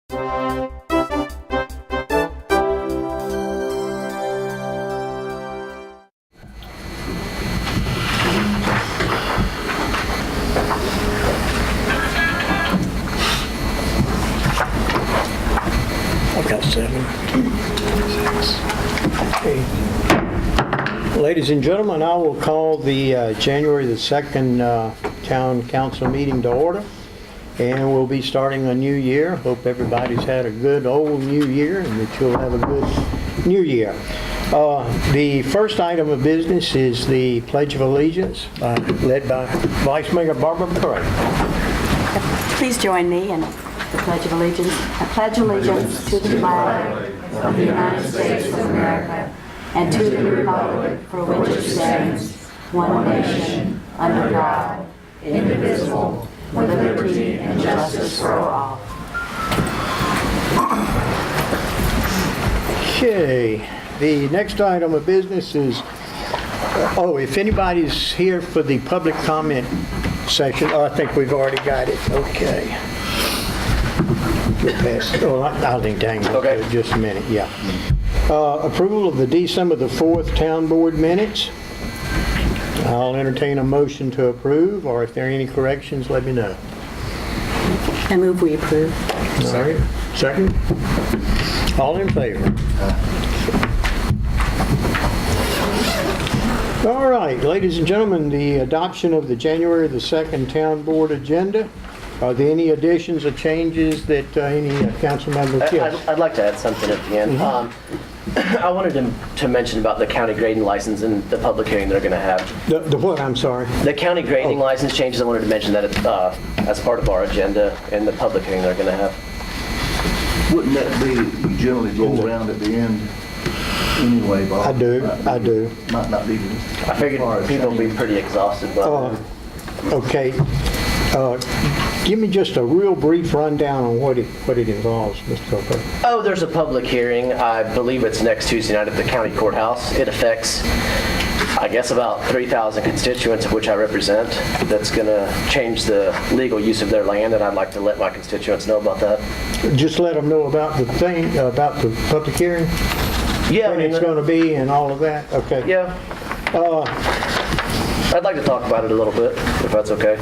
I've got 7. 6. Okay. Ladies and gentlemen, I will call the January the 2nd Town Council meeting to order. And we'll be starting a new year. Hope everybody's had a good old new year and that you'll have a good new year. The first item of business is the Pledge of Allegiance, led by Vice Mayor Barbara McCray. Please join me in the Pledge of Allegiance. I pledge allegiance to the flag of the United States of America and to the republic for which it stands, one nation, under God, indivisible, with liberty and justice for all. Okay, the next item of business is, if anybody's here for the public comment session, I think we've already got it. Okay. Get past it. I'll need to hang on to it just a minute, yeah. Approval of the December the 4th Town Board minutes. I'll entertain a motion to approve, or if there are any corrections, let me know. I move we approve. All right. Second? All in favor? All right, ladies and gentlemen, the adoption of the January the 2nd Town Board agenda. Are there any additions or changes that any council members? Yes. I'd like to add something at the end. I wanted to mention about the county grading license and the public hearing they're going to have. The what? I'm sorry. The county grading license changes, I wanted to mention that as part of our agenda and the public hearing they're going to have. Wouldn't that be, you generally go around at the end anyway, Bob? I do. Might not be. I figured people would be pretty exhausted by then. Okay. Give me just a real brief rundown on what it involves, Mr. Cooper. Oh, there's a public hearing. I believe it's next Tuesday night at the county courthouse. It affects, I guess, about 3,000 constituents, of which I represent. That's going to change the legal use of their land, and I'd like to let my constituents know about that. Just let them know about the thing, about the public hearing? Yeah. When it's going to be and all of that? Okay. Yeah. I'd like to talk about it a little bit, if that's okay.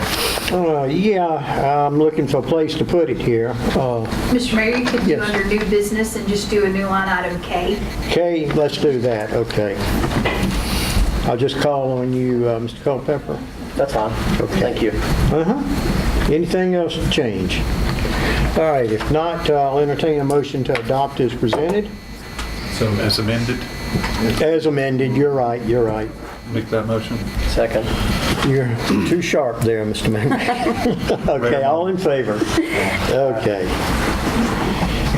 Yeah, I'm looking for a place to put it here. Mr. Mayor, you could do Yes. under new business and just do a new line item K. Okay, let's do that. Okay. I'll just call on you, Mr. Culpepper. That's fine. Okay. Thank you. Anything else to change? All right, if not, I'll entertain a motion to adopt as presented. So as amended, As amended, you're right. make that motion. Second. You're too sharp there, Mr. Member. Okay, all in favor? Okay.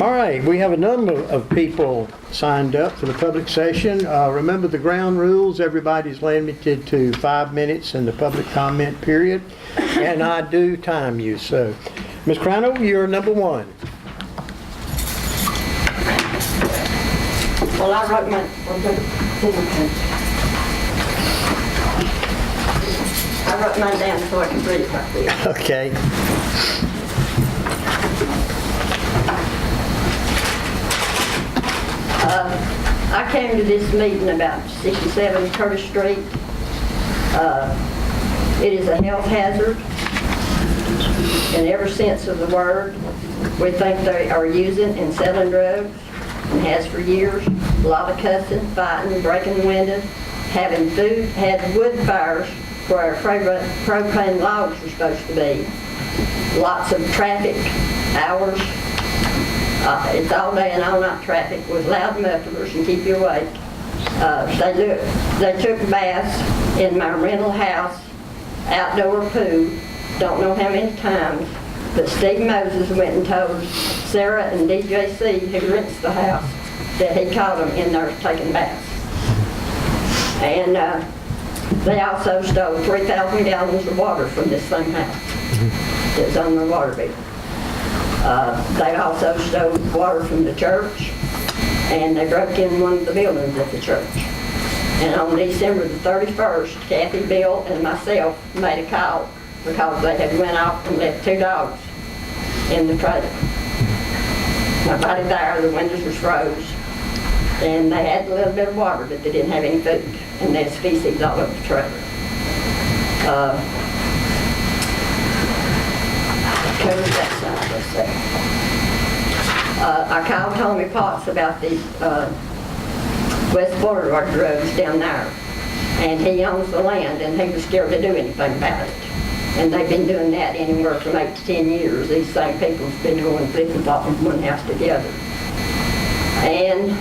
All right, we have a number of people signed up for the public session. Remember the ground rules, everybody's limited to 5 minutes in the public comment period, and I do time you. So, Ms. Crano, you're number 1. Well, I wrote mine down so I can read it right there. Okay. I came to this meeting about 67 Curtis Street. It is a health hazard in every sense of the word. We think they are using and selling drugs, and has for years. A lot of cussing, fighting, breaking windows, having food, had wood fires where propane logs were supposed to be. Lots of traffic hours. It's all day and all night traffic with loud mufflers and keep you awake. They took baths in my rental house, outdoor pool, don't know how many times, but Steve Moses went and told Sarah and DJC, who rents the house, that he caught them in there taking baths. And they also stole 3,000 gallons of water from this same house that's on the water bill. They also stole water from the church, and they broke in one of the buildings at the church. And on December the 31st, Kathy, Bill, and myself made a call because they had went off and left 2 dogs in the trailer. Nobody there, the windows was froze. And they had a little bit of water, but they didn't have any food. And there's feces all over the trailer. Covers that side, let's see. I called Tommy Potts about the West Boulevard roads down there. And he owns the land, and he was scared to do anything about it. And they've been doing that anywhere from 8 to 10 years. These same people have been going flip-flopping from one house to the other. And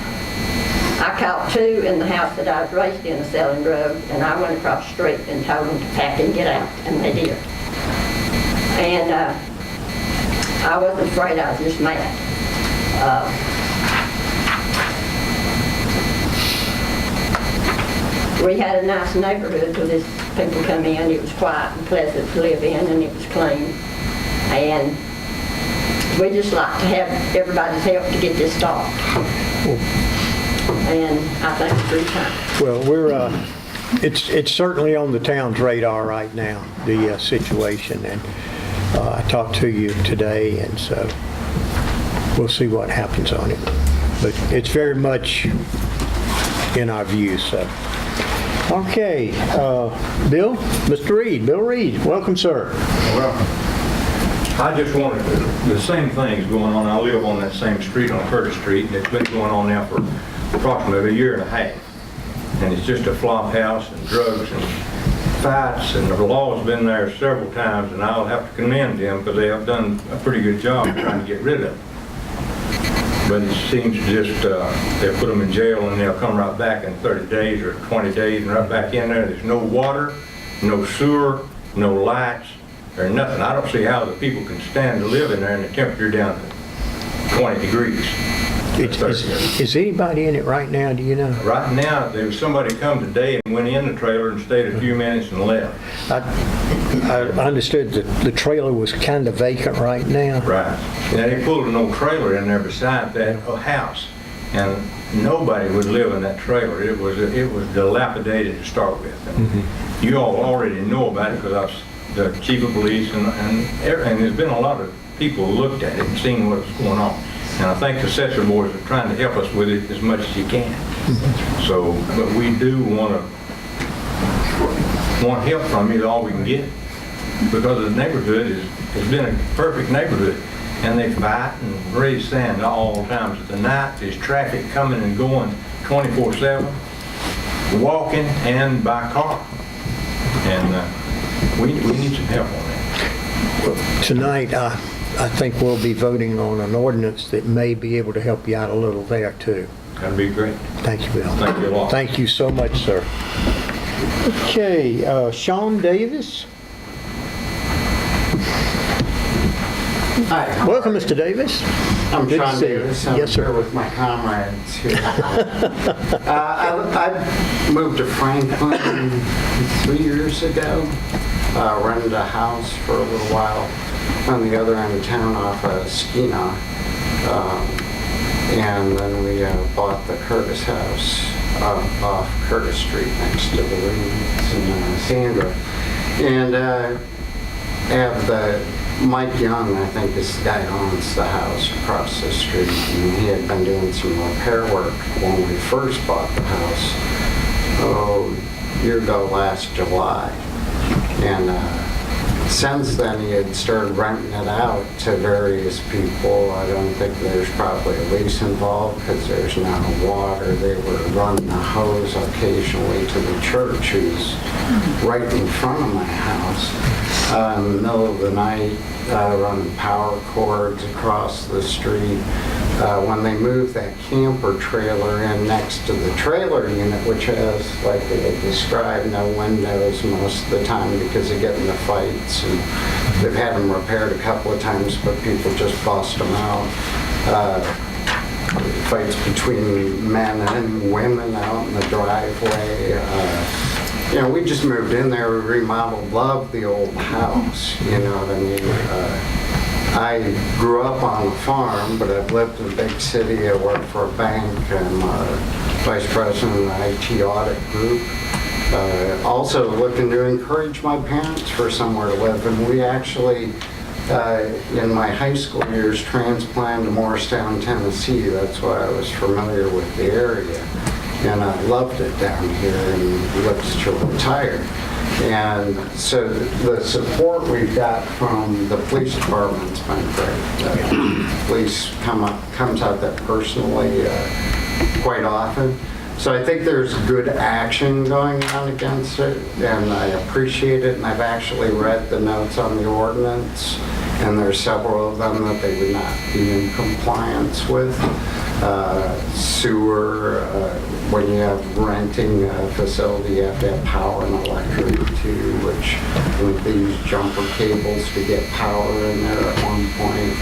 I caught two in the house that I was raised in, selling drugs, and I went across the street and told them to pack and get out, and they did. And I wasn't afraid, I was just mad. We had a nice neighborhood till these people come in. It was quiet and pleasant to live in, and it was clean. And we just like to have everybody's help to get this started. And I think it's pretty time. Well, it's certainly on the town's radar right now, the situation, and I talked to you today, and so we'll see what happens on it. But it's very much in our view, so. Okay, Bill, Mr. Reed, Bill Reed, welcome, sir. Well, I just wanted the same things going on. I live on that same street on Curtis Street, and it's been going on now for approximately a year and a half. And it's just a flop house and drugs and fights, and the law's been there several times, and I'll have to commend them because they have done a pretty good job trying to get rid of it. But it seems just, they'll put them in jail and they'll come right back in 30 days or 20 days and right back in there. There's no water, no sewer, no lights, or nothing. I don't see how the people can stand to live in there and the temperature down to 20 degrees. Is anybody in it right now, do you know? Right now, there was somebody come today and went in the trailer and stayed a few minutes and left. I understood that the trailer was kind of vacant right now. Right. Now, they pulled an old trailer in there beside that house, and nobody would live in that trailer. It was dilapidated to start with. And you all already know about it because I was the chief of police and everything. There's been a lot of people who looked at it and seen what was going on. And I think the Session boys are trying to help us with it as much as you can. So, but we do want help from you, all we can get, because the neighborhood has been a perfect neighborhood, and they fight and raise sand all times of the night. There's traffic coming and going 24/7, walking and by car, and we need some help on that. Tonight, I think we'll be voting on an ordinance that may be able to help you out a little there, too. That'd be great. Thank you, Bill. Thank you a lot. Thank you so much, sir. Okay, Sean Davis. Hi. Welcome, Mr. Davis. I'm Good to Sean see you. Davis. I'm Yes, sir. here with my comrades here. I moved to Franklin 3 years ago. Rented a house for a little while on the other end of town off of Skeena. And then we bought the Curtis house off Curtis Street next to the Reeds and Sandra. And have the Mike Young, I think is the guy who owns the house across the street. And he had been doing some repair work when we first bought the house, a year ago last July. And since then, he had started renting it out to various people. I don't think there's probably a lease involved because there's no water. They were running a hose occasionally to the church, who's right in front of my house. In the middle of the night, running power cords across the street. When they moved that camper trailer in next to the trailer unit, which has, like they described, no windows most of the time because they get into fights, and they've had them repaired a couple of times, but people just bust them out. Fights between men and women out in the driveway. We just moved in there, we remodeled, loved the old house, you know what I mean? I grew up on a farm, but I've lived in a big city. I work for a bank. I'm vice president of the IT audit group. Also looking to encourage my parents for somewhere to live. And we actually in my high school years, transplanted to Morristown, Tennessee. That's why I was familiar with the area. And I loved it down here and lived to retire. And so the support we've got from the police department's been great. Police comes out there personally quite often. So I think there's good action going on against it, and I appreciate it. And I've actually read the notes on the ordinance, and there's several of them that they would not be in compliance with. Sewer, when you have renting a facility, you have to have power and electric too, which I think they use jumper cables to get power in there at one point.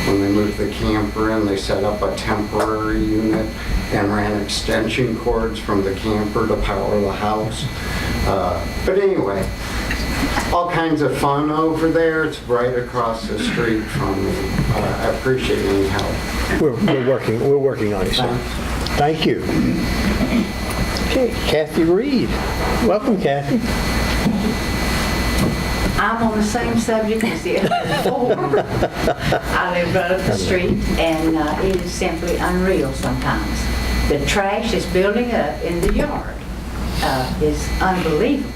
When they moved the camper in, they set up a temporary unit and ran extension cords from the camper to power the house. But anyway, all kinds of fun over there. It's right across the street from me. I appreciate any help. We're working on it, sir. Thank you. Okay, Kathy Reed. Welcome, Kathy. I'm on the same subject as the other four. I live right up the street, and it is simply unreal sometimes. The trash is building up in the yard is unbelievable.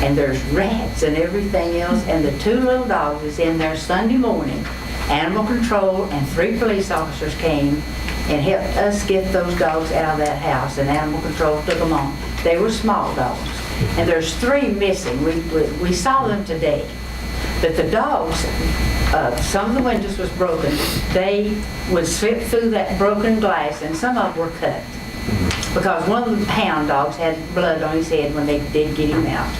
And there's rats and everything else, and the two little dogs is in there Sunday morning. Animal control and 3 police officers came and helped us get those dogs out of that house, and animal control took them on. They were small dogs, and there's 3 missing. We saw them today, but the dogs, some of the windows was broken. They would slip through that broken glass, and some of them were cut because one of the hound dogs had blood on his head when they did get him out.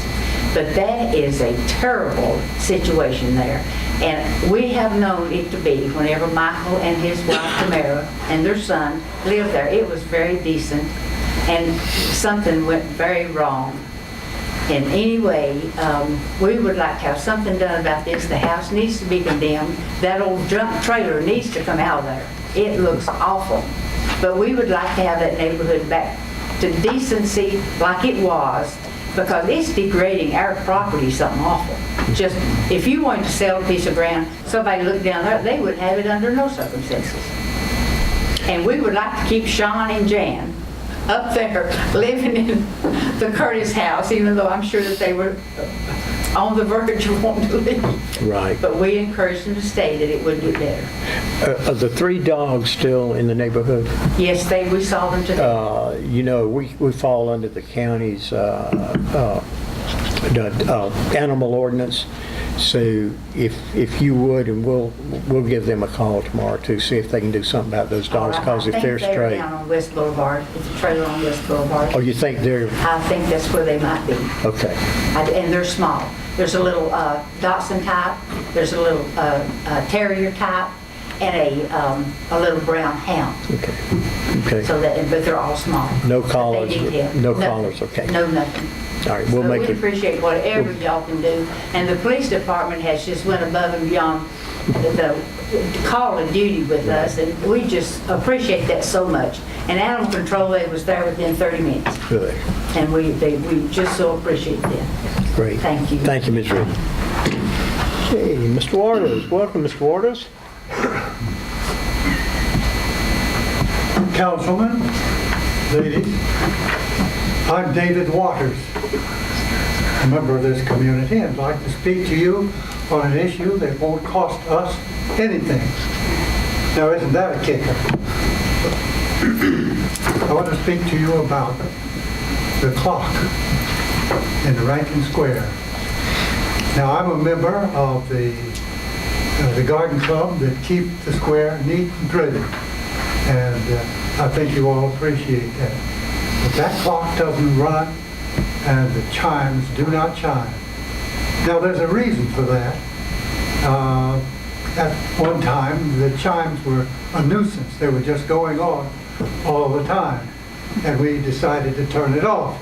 But that is a terrible situation there. And we have known it to be, whenever Michael and his wife Tamara and their son lived there, it was very decent, and something went very wrong. And anyway, we would like to have something done about this. The house needs to be condemned. That old junk trailer needs to come out of there. It looks awful. But we would like to have that neighborhood back to decency like it was, because it's degrading our property, something awful. Just, if you wanted to sell a piece of ground, somebody looked down there, they would have it under no circumstances. And we would like to keep Sean and Jan up there living in the Curtis house, even though I'm sure that they were on the verge of wanting to leave. Right. But we encouraged them to stay, that it would get better. Are the 3 dogs still in the neighborhood? Yes, we saw them today. You know, we fall under the county's animal ordinance. So if you would, and we'll give them a call tomorrow to see if they can do something about those dogs, because if they're I think they're stray. down on West Boulevard. It's a trailer on West Boulevard. Oh, you think they're, I think that's where they might be. okay. And they're small. There's a little Dachshund type, there's a little Terrier type, and a little brown hound. Okay. So that, but they're all small. No But they collars, need help. no Nothing. collars, okay. No, nothing. All right, we'll So make we it, appreciate whatever y'all can do. And the police department has just went above and beyond the call of duty with us, and we just appreciate that so much. And animal control, they was there within 30 minutes. good, And we just so appreciate them. great. Thank you. Thank you, Ms. Reed. Okay, Mr. Waters, welcome, Mr. Waters. Councilman, ladies, I'm David Waters, a member of this community, and I'd like to speak to you on an issue that won't cost us anything. Now, isn't that a kicker? I want to speak to you about the clock in the Rankin Square. Now, I'm a member of the garden club that keep the square neat and pretty, and I think you all appreciate that. But that clock doesn't run, and the chimes do not chime. Now, there's a reason for that. At one time, the chimes were a nuisance. They were just going on all the time, and we decided to turn it off.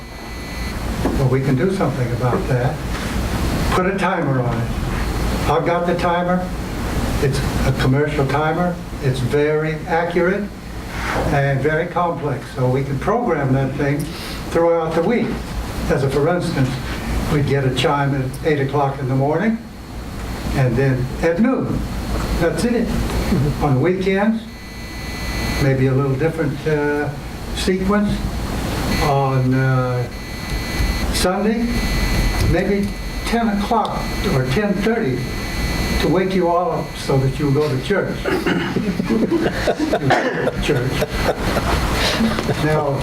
But we can do something about that. Put a timer on it. I've got the timer. It's a commercial timer. It's very accurate and very complex, so we can program that thing throughout the week. As a for instance, we'd get a chime at 8 o'clock in the morning, and then at noon. That's it. On the weekends, maybe a little different sequence. On Sunday, maybe 10 o'clock or 10:30 to wake you all up so that you'll go to church. Now,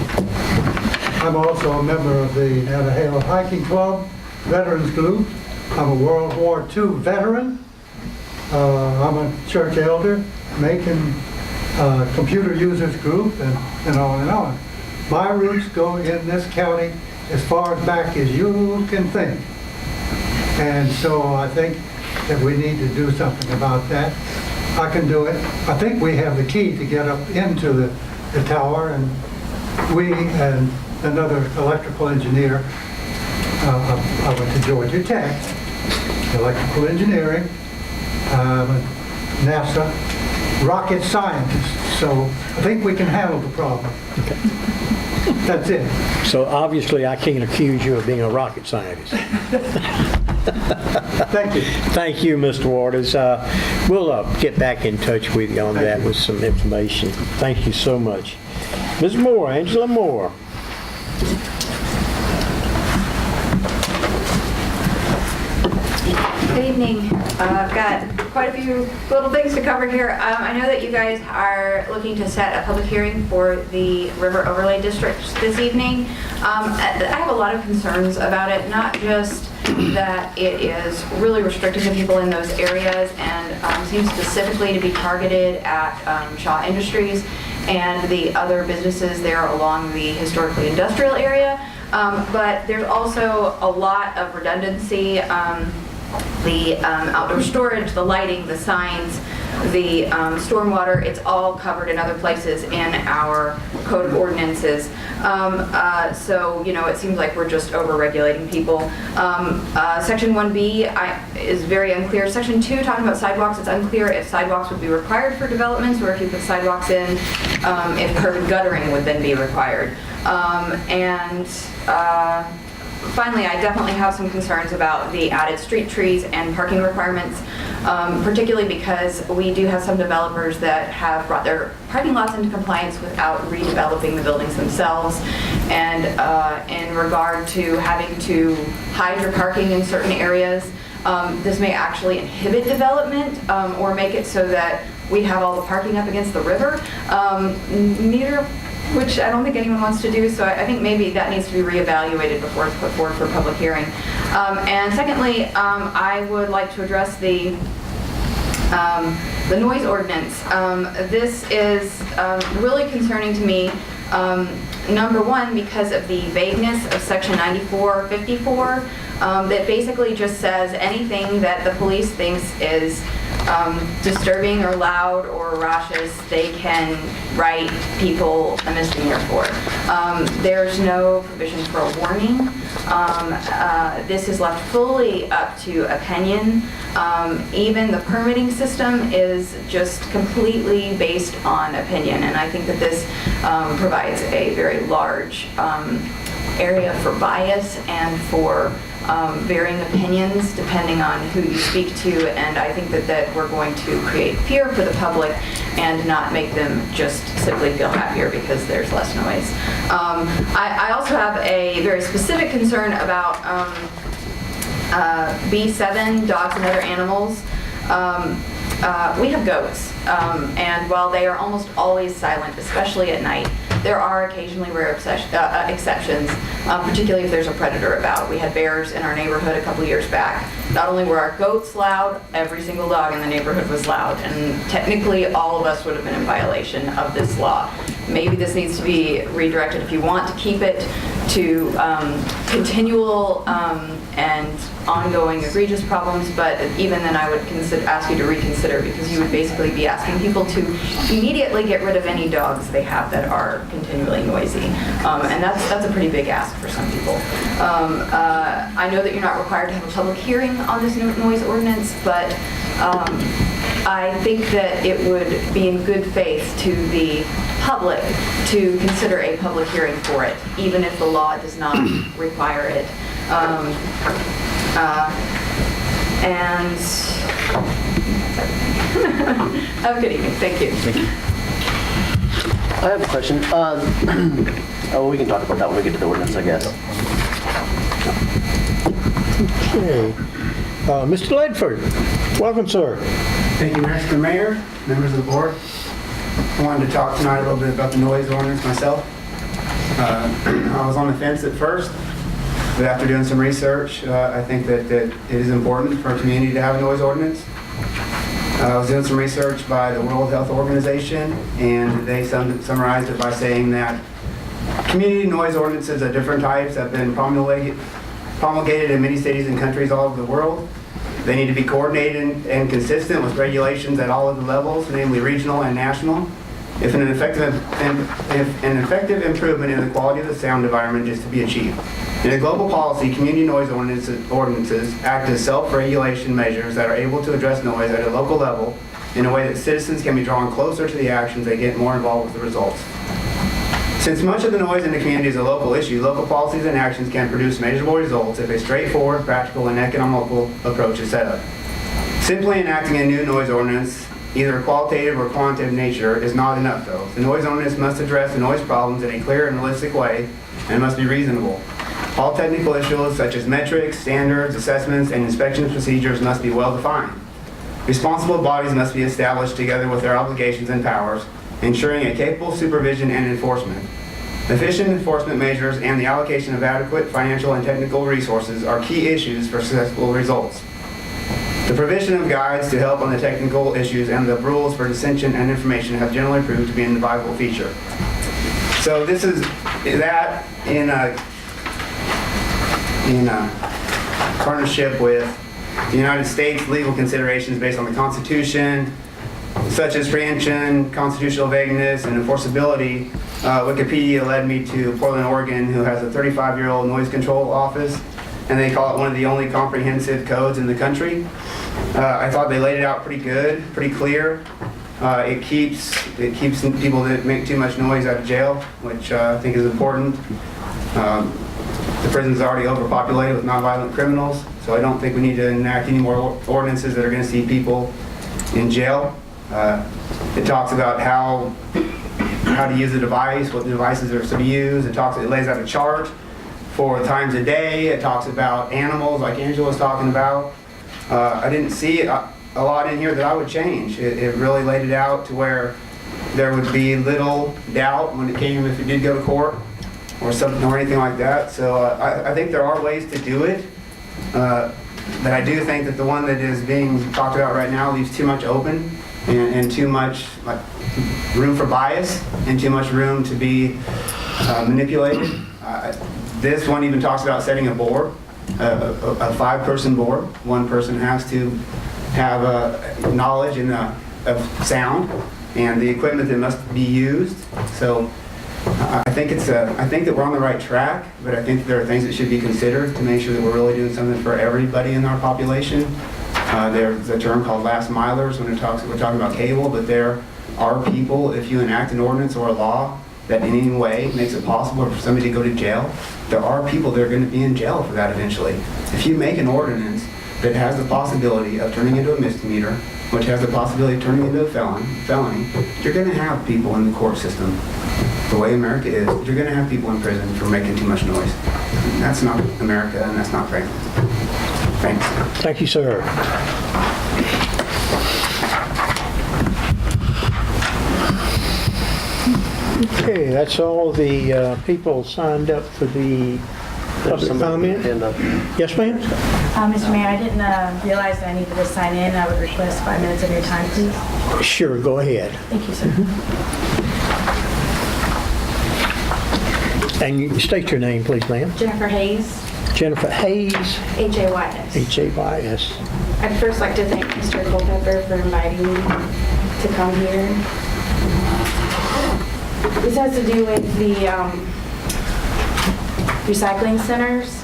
I'm also a member of the Navajalo Hiking Club Veterans Group. I'm a World War II veteran. I'm a church elder, making computer users group, and on and on. My roots go in this county as far back as you can think. And so I think that we need to do something about that. I can do it. I think we have the key to get up into the tower, and we and another electrical engineer, I went to Georgia Tech, electrical engineering, NASA, rocket scientist. So I think we can handle the problem. That's it. So obviously, I can't accuse you of being a rocket scientist. Thank you. Thank you, Mr. Waters. We'll get back in touch with you on that with some information. Thank you so much. Ms. Moore, Angela Moore. Good evening. I've got quite a few little things to cover here. I know that you guys are looking to set a public hearing for the River Overlay District this evening. I have a lot of concerns about it, not just that it is really restricted to people in those areas and seems specifically to be targeted at Shaw Industries and the other businesses there along the historically industrial area, but there's also a lot of redundancy. The outdoor storage, the lighting, the signs, the stormwater, it's all covered in other places in our code of ordinances. So, you know, it seems like we're just over-regulating people. Section 1B is very unclear. Section 2, talking about sidewalks, it's unclear if sidewalks would be required for developments or if you put sidewalks in, if curb and guttering would then be required. Finally, I definitely have some concerns about the added street trees and parking requirements, particularly because we do have some developers that have brought their parking lots into compliance without redeveloping the buildings themselves. And in regard to having to hide your parking in certain areas, this may actually inhibit development or make it so that we have all the parking up against the river. Which I don't think anyone wants to do, so I think maybe that needs to be reevaluated before it's put forward for a public hearing. And secondly, I would like to address the noise ordinance. This is really concerning to me. Number one, because of the vagueness of section 9454, that basically just says anything that the police thinks is disturbing or loud or raucous, they can write people a misdemeanor for. There's no provision for a warning. This is left fully up to opinion. Even the permitting system is just completely based on opinion, and I think that this provides a very large area for bias and for varying opinions depending on who you speak to, and I think that we're going to create fear for the public and not make them just simply feel happier because there's less noise. I also have a very specific concern about B7, dogs and other animals. We have goats, and while they are almost always silent, especially at night, there are occasionally rare exceptions, particularly if there's a predator about. We had bears in our neighborhood a couple years back. Not only were our goats loud, every single dog in the neighborhood was loud, and technically all of us would have been in violation of this law. Maybe this needs to be redirected if you want to keep it to continual and ongoing egregious problems, but even then I would ask you to reconsider, because you would basically be asking people to immediately get rid of any dogs they have that are continually noisy. And that's a pretty big ask for some people. I know that you're not required to have a public hearing on this noise ordinance, but I think that it would be in good faith to the public to consider a public hearing for it, even if the law does not require it. And have a good evening. Thank you. I have a question. We can talk about that when we get to the ordinance, I guess. Okay. Mr. Ledford, welcome, sir. Thank you, Mr. Mayor, members of the board. I wanted to talk tonight a little bit about the noise ordinance myself. I was on the fence at first, but after doing some research, I think that it is important for a community to have a noise ordinance. I was doing some research by the World Health Organization, and they summarized it by saying that community noise ordinances of different types have been promulgated in many cities and countries all over the world. They need to be coordinated and consistent with regulations at all of the levels, namely regional and national. If an effective improvement in the quality of the sound environment is to be achieved. In a global policy, community noise ordinances act as self-regulation measures that are able to address noise at a local level in a way that citizens can be drawn closer to the actions and get more involved with the results. Since much of the noise in the community is a local issue, local policies and actions can produce measurable results if a straightforward, practical, and economical approach is set up. Simply enacting a new noise ordinance, either qualitative or quantitative nature, is not enough though. The noise ordinance must address the noise problems in a clear and realistic way, and must be reasonable. All technical issues such as metrics, standards, assessments, and inspection procedures must be well defined. Responsible bodies must be established together with their obligations and powers, ensuring a capable supervision and enforcement. Efficient enforcement measures and the allocation of adequate financial and technical resources are key issues for successful results. The provision of guides to help on the technical issues and the rules for dissension and information have generally proved to be a viable feature. So this is that in a partnership with the United States legal considerations based on the Constitution, such as preemption, constitutional vagueness, and enforceability. Wikipedia led me to Portland, Oregon, who has a 35-year-old noise control office, and they call it one of the only comprehensive codes in the country. I thought they laid it out pretty good, pretty clear. It keeps people that make too much noise out of jail, which I think is important. The prison's already overpopulated with nonviolent criminals, so I don't think we need to enact any more ordinances that are going to see people in jail. It talks about how to use the device, what the devices are to be used. It lays out a chart for times a day. It talks about animals, like Angela was talking about. I didn't see a lot in here that I would change. It really laid it out to where there would be little doubt when it came, if it did go to court or something or anything like that. So I think there are ways to do it. But I do think that the one that is being talked about right now leaves too much open and too much room for bias and too much room to be manipulated. This one even talks about setting a board, a 5-person board. One person has to have knowledge of sound and the equipment that must be used. So I think that we're on the right track, but I think there are things that should be considered to make sure that we're really doing something for everybody in our population. There's a term called last milers when we're talking about cable, but there are people, if you enact an ordinance or a law that in any way makes it possible for somebody to go to jail, there are people that are going to be in jail for that eventually. If you make an ordinance that has the possibility of turning into a misdemeanor, which has the possibility of turning into a felony, you're going to have people in the court system. The way America is, you're going to have people in prison for making too much noise. And that's not America, and that's not Franklin. Thanks. Thank you, sir. Okay, that's all the people signed up for the public comment. Yes, ma'am? Mr. Mayor, I didn't realize that I needed to sign in. I would request 5 minutes of your time, please. Sure, go ahead. Thank you, sir. And you state your name, please, ma'am. Jennifer Hayes, Jennifer Hayes, H-A-Y-S. H-A-Y-S. I'd first like to thank Mr. Culpepper for inviting me to come here. This has to do with the recycling centers.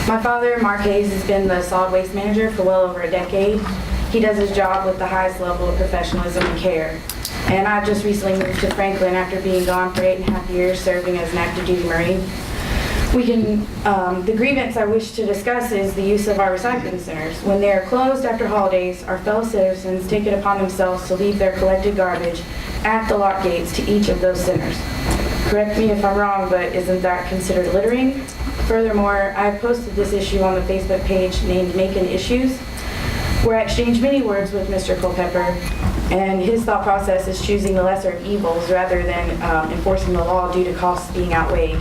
My father, Mark Hayes, has been the solid waste manager for well over a decade. He does his job with the highest level of professionalism and care. And I just recently moved to Franklin after being gone for 8.5 years serving as an active duty Marine. The grievance I wish to discuss is the use of our recycling centers. When they are closed after holidays, our fellow citizens take it upon themselves to leave their collected garbage at the lock gates to each of those centers. Correct me if I'm wrong, but isn't that considered littering? Furthermore, I posted this issue on the Facebook page named Macon Issues, where I exchanged many words with Mr. Culpepper, and his thought process is choosing the lesser of evils rather than enforcing the law due to costs being outweighed.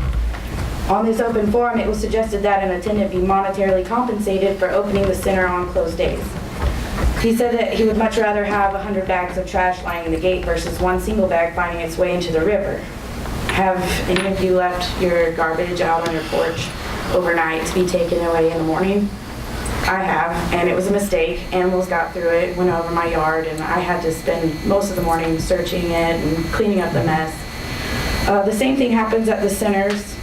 On this open forum, it was suggested that an attendant be monetarily compensated for opening the center on closed days. He said that he would much rather have 100 bags of trash lying in the gate versus one single bag finding its way into the river. Have any of you left your garbage out on your porch overnight to be taken away in the morning? I have, and it was a mistake. Animals got through it, went over my yard, and I had to spend most of the morning searching it and cleaning up the mess. The same thing happens at the centers.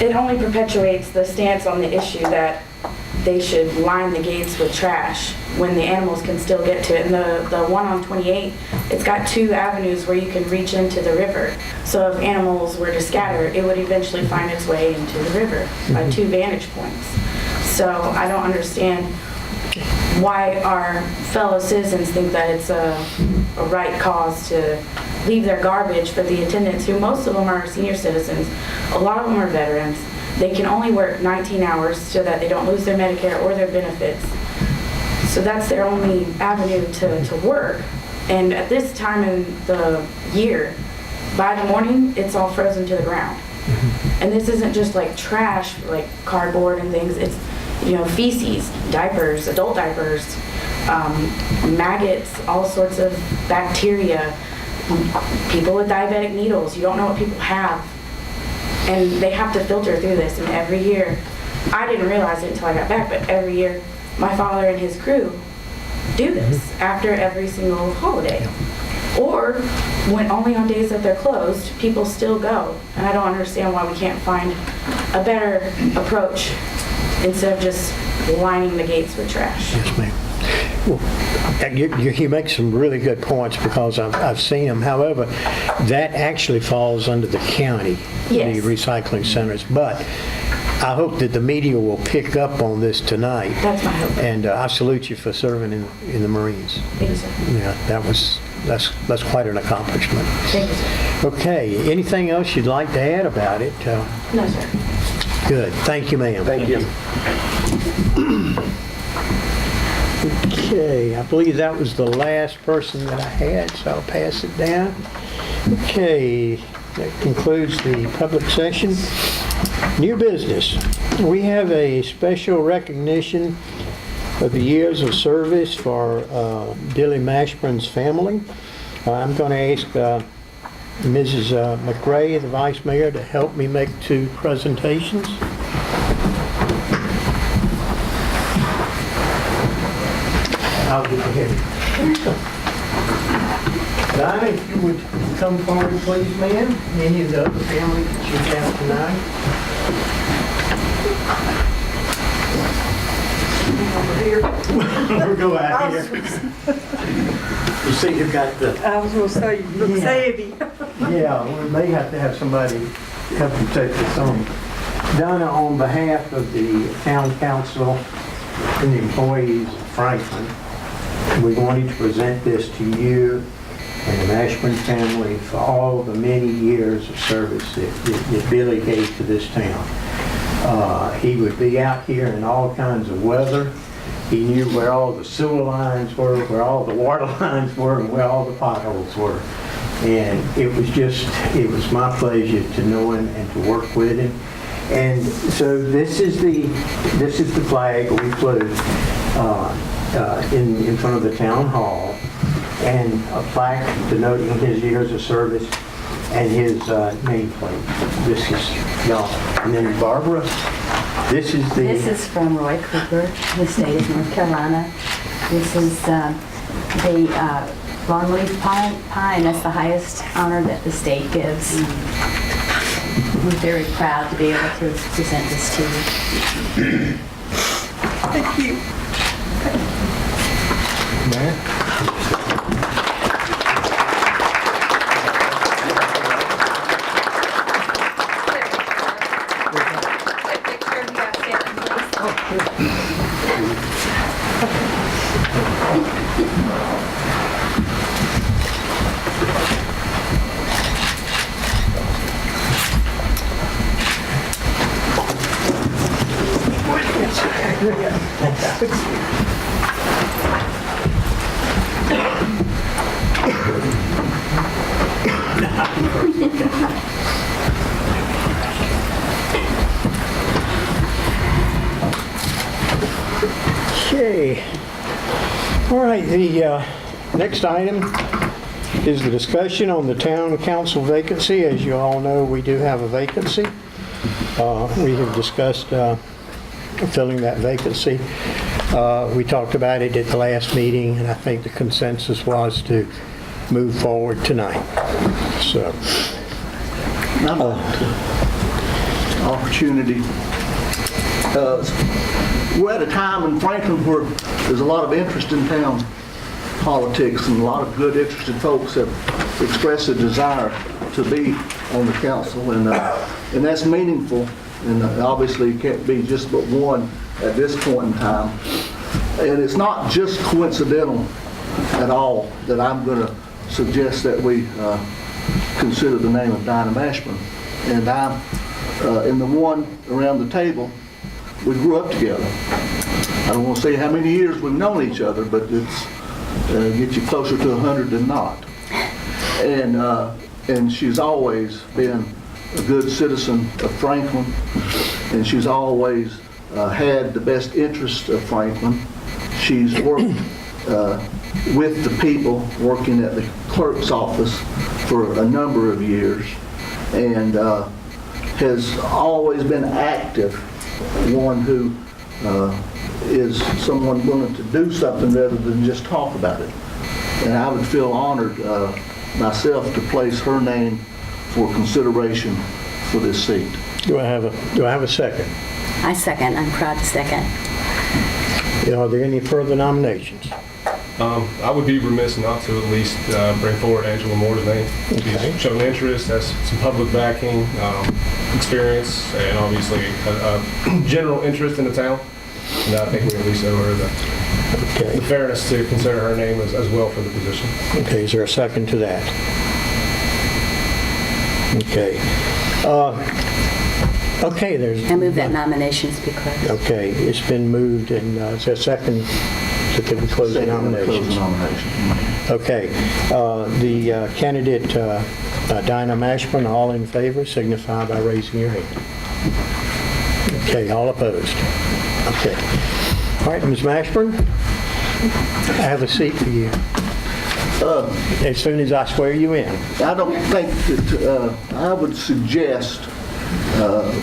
It only perpetuates the stance on the issue that they should line the gates with trash when the animals can still get to it. And the one on 28, it's got 2 avenues where you can reach into the river. So if animals were to scatter, it would eventually find its way into the river by 2 vantage points. So I don't understand why our fellow citizens think that it's a right cause to leave their garbage for the attendants, who most of them are senior citizens. A lot of them are veterans. They can only work 19 hours so that they don't lose their Medicare or their benefits. So that's their only avenue to work. And at this time in the year, by the morning, it's all frozen to the ground. And this isn't just like trash, like cardboard and things. It's, feces, diapers, adult diapers, maggots, all sorts of bacteria, people with diabetic needles. You don't know what people have. And they have to filter through this. And every year, I didn't realize it until I got back, but every year, my father and his crew do this after every single holiday. Or when only on days that they're closed, people still go. And I don't understand why we can't find a better approach instead of just lining the gates with trash. Yes, ma'am. Well, you make some really good points because I've seen them. However, that actually falls under the county, Yes. the recycling centers. But I hope that the media will pick up on this tonight. That's my hope. And I salute you for serving in the Marines. Thank you, sir. Yeah, that's quite an accomplishment. Thank you, sir. Okay, anything else you'd like to add about it? No, sir. Good. Thank you, ma'am. Thank you. Okay, I believe that was the last person that I had, so I'll pass it down. Okay, that concludes the public session. New business. We have a special recognition of the years of service for Billy Mashburn's family. I'm going to ask Mrs. McRae, the Vice Mayor, to help me make 2 presentations. I'll get ahead. Donna, if you would come forward, please, ma'am. Any of the other family that you have tonight. Over here. We'll go out here. You see, you've got the... I was going to say, you look savvy. Yeah, we may have to have somebody help you take this on. Donna, on behalf of the town council and the employees of Franklin, we wanted to present this to you and the Mashburn family for all the many years of service that Billy gave to this town. He would be out here in all kinds of weather. He knew where all the sewer lines were, where all the water lines were, and where all the potholes were. And it was my pleasure to know him and to work with him. And so this is the flag we flew in front of the town hall, and a plaque denoting his years of service and his nameplate. This is y'all. And then Barbara, this is from Roy Cooper, the state of North Carolina. This is the longleaf pine. That's the highest honor that the state gives. We're very proud to be able to present this to you. Thank you. Mayor. Okay. All right, the next item is the discussion on the town council vacancy. As you all know, we do have a vacancy. We have discussed filling that vacancy. We talked about it at the last meeting, and I think the consensus was to move forward tonight. So, Opportunity. We're at a time in Franklin where there's a lot of interest in town politics, and a lot of good, interested folks have expressed a desire to be on the council, and that's meaningful. And obviously, it can't be just but one at this point in time. And it's not just coincidental at all that I'm going to suggest that we consider the name of Dinah Mashburn. And I'm in the one around the table. We grew up together. I don't want to say how many years we've known each other, but it's get you closer to 100 than not. And she's always been a good citizen of Franklin, and she's always had the best interest of Franklin. She's worked with the people, working at the clerk's office for a number of years, and has always been active, one who is someone willing to do something rather than just talk about it. And I would feel honored myself to place her name for consideration for this seat. do I have a second? I second. I'm proud to second. Are there any further nominations? I would be remiss not to at least bring forward Angela Moore's name. Okay. She's shown interest, has some public backing, experience, and obviously a general interest in the town. And I think we at least owe her the fairness to consider her name as well for the position. Okay, is there a second to that? Okay. Okay, there's... I move that nominations be closed. Okay, it's been moved, and is there a second to close the nominations? Okay, the candidate Dinah Mashburn, all in favor, signify by raising your hand. Okay, all opposed? Okay. All right, Ms. Mashburn, I have a seat for you. As soon as I swear you in. I don't think that I would suggest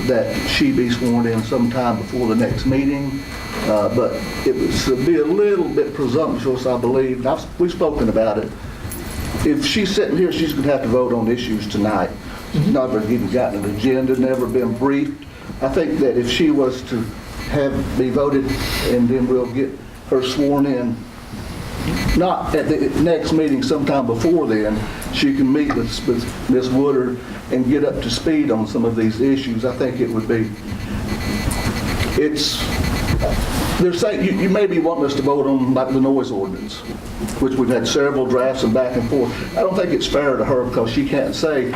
that she be sworn in sometime before the next meeting, but it would be a little bit presumptuous, I believe. We've spoken about it. If she's sitting here, she's going to have to vote on issues tonight. She's never even gotten an agenda, never been briefed. I think that if she was to be voted, and then we'll get her sworn in, not at the next meeting, sometime before then, she can meet with Ms. Woodard and get up to speed on some of these issues. I think it would be, they're saying, you may be wanting us to vote on like the noise ordinance, which we've had several drafts and back and forth. I don't think it's fair to her because she can't take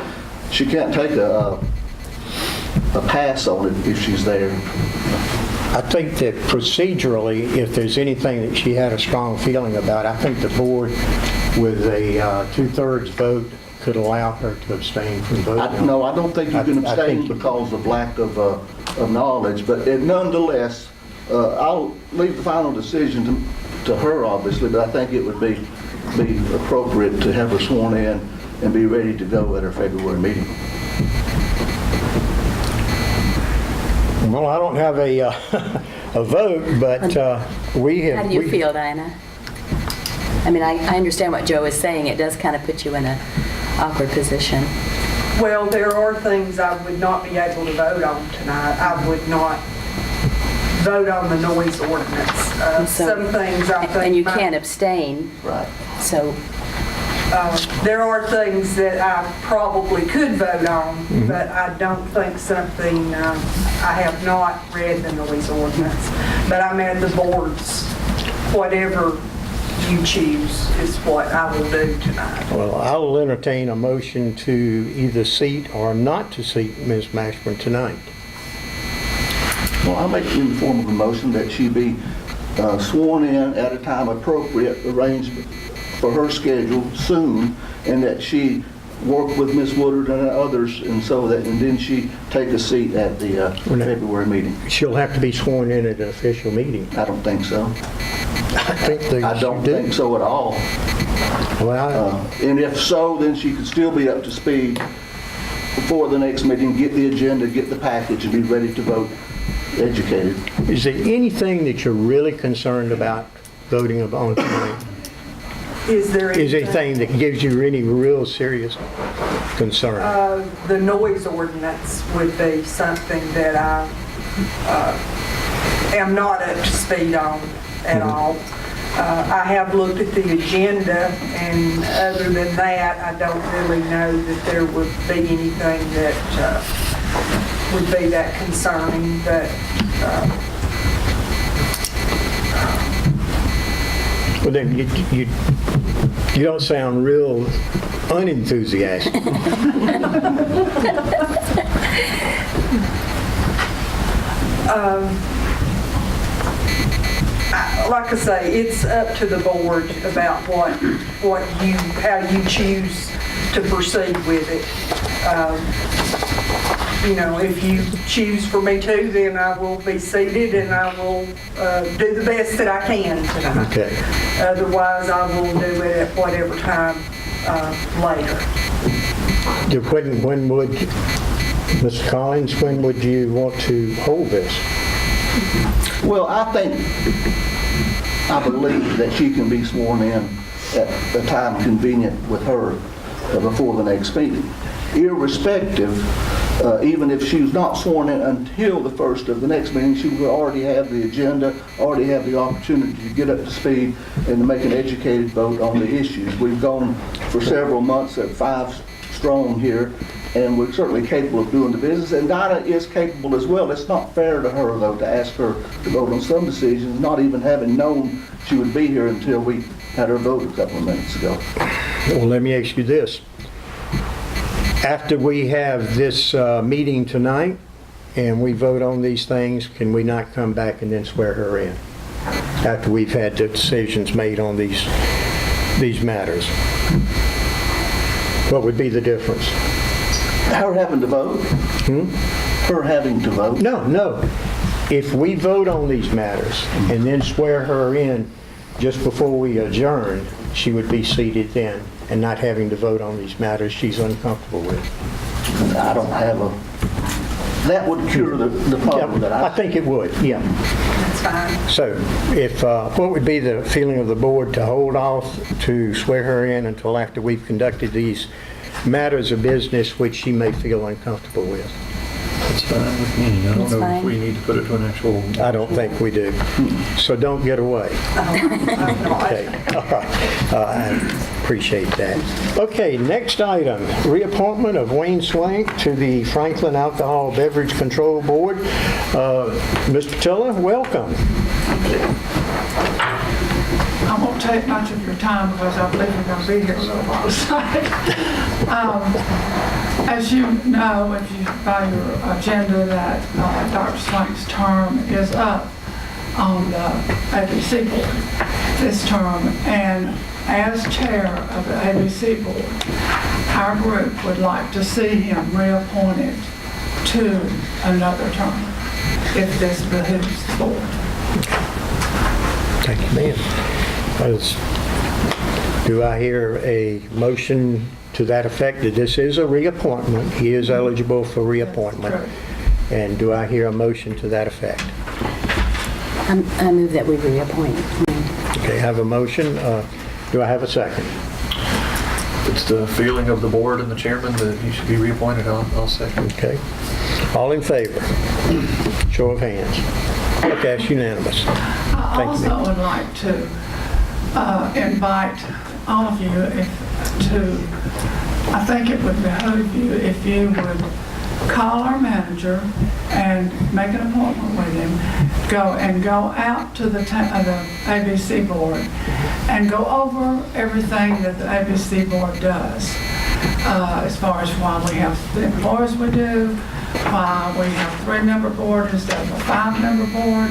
a pass on it if she's there. I think that procedurally, if there's anything that she had a strong feeling about, I think the board with a 2/3 vote could allow her to abstain from voting. No, I don't think you can abstain because of lack of knowledge, but nonetheless, I'll leave the final decision to her, obviously, but I think it would be appropriate to have her sworn in and be ready to go at her February meeting. Well, I don't have a vote, but we have... How do you feel, Dinah? I mean, I understand what Joe is saying. It does kind of put you in an awkward position. Well, there are things I would not be able to vote on tonight. I would not vote on the noise ordinance. Some things I think... And you can't abstain. Right. So There are things that I probably could vote on, but I don't think something, I have not read the noise ordinance, but I'm at the board's, whatever you choose is what I will do tonight. Well, I'll entertain a motion to either seat or not to seat Ms. Mashburn tonight. Well, I'll make it in the form of a motion that she be sworn in at a time appropriate, arranged for her schedule soon, and that she work with Ms. Woodard and others, and then she take a seat at the February meeting. She'll have to be sworn in at an official meeting. I don't think so. I don't think so at all. Well, And if so, then she could still be up to speed before the next meeting, get the agenda, get the package, and be ready to vote educated. is there anything that you're really concerned about voting on tonight? Is there Is there anything that gives you any real serious concern? the noise ordinance would be something that I am not up to speed on at all. I have looked at the agenda, and other than that, I don't really know that there would be anything that would be that concerning, but Well, then you don't sound real unenthusiastic. like I say, it's up to the board about how you choose to proceed with it. If you choose for me to, then I will be seated and I will do the best that I can tonight. Okay. Otherwise, I will do it at whatever time later. When would, Mr. Collins, when would you want to hold this? Well, I believe that she can be sworn in at a time convenient with her before the next meeting. Irrespective, even if she's not sworn in until the first of the next meeting, she will already have the agenda, already have the opportunity to get up to speed and to make an educated vote on the issues. We've gone for several months at 5 strong here, and we're certainly capable of doing the business, and Dinah is capable as well. It's not fair to her, though, to ask her to vote on some decisions, not even having known she would be here until we had her vote a couple of minutes ago. Well, let me ask you this. After we have this meeting tonight and we vote on these things, can we not come back and then swear her in? After we've had the decisions made on these matters? What would be the difference? Her having to vote? Her having to vote? No. If we vote on these matters and then swear her in just before we adjourn, she would be seated then and not having to vote on these matters she's uncomfortable with. I don't have that would cure the problem that I think it would, yeah. That's fine. So what would be the feeling of the board to hold off to swear her in until after we've conducted these matters of business which she may feel uncomfortable with? That's fine with me. I don't That's know fine. if we need to put it to an actual... I don't think we do. So don't get away. Okay, all right. I appreciate that. Okay, next item, reappointment of Wayne Swank to the Franklin Alcohol Beverage Control Board. Mr. Tiller, welcome. I won't take much of your time because I believe you're going to be here a little while tonight. As you know, if you by your agenda, that Dr. Swank's term is up on the ABC board this term, and as chair of the ABC board, our group would like to see him reappointed to another term if this behooves the board. Thank you, ma'am. Do I hear a motion to that effect? That this is a reappointment. He is eligible for reappointment. And do I hear a motion to that effect? I move that we reappoint. Okay, I have a motion. Do I have a second? It's the feeling of the board and the chairman that he should be reappointed. I'll second. Okay. All in favor? Show of hands. Okay, it's unanimous. I also would like to invite all of you, if I think it would behoove you if you would call our manager and make an appointment with him, go out to the ABC board and go over everything that the ABC board does, as far as why we have the employees we do, why we have a 3-member board instead of a 5-member board.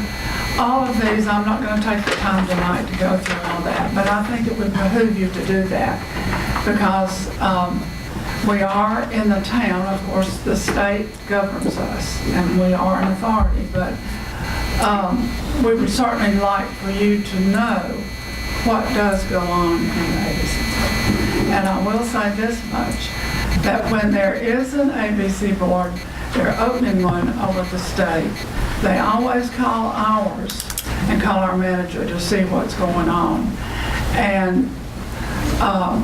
All of these, I'm not going to take the time tonight to go through all that, but I think it would behoove you to do that because we are in the town. Of course, the state governs us and we are an authority, but we would certainly like for you to know what does go on in the ABC. And I will say this much, that when there is an ABC board, they're opening one over the state, they always call ours and call our manager to see what's going on. And I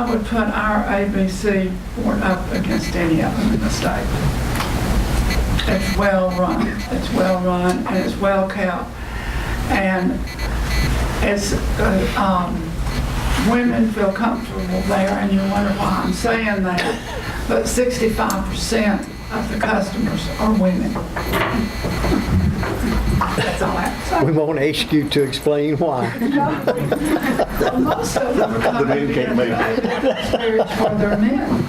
would put our ABC board up against any of them in the state. It's well run, and it's well kept. And it's, women feel comfortable there, and you wonder why I'm saying that. But 65% of the customers are women. That's all I have to say. We won't ask you to explain why. Well, most of them are coming to get experience for their men.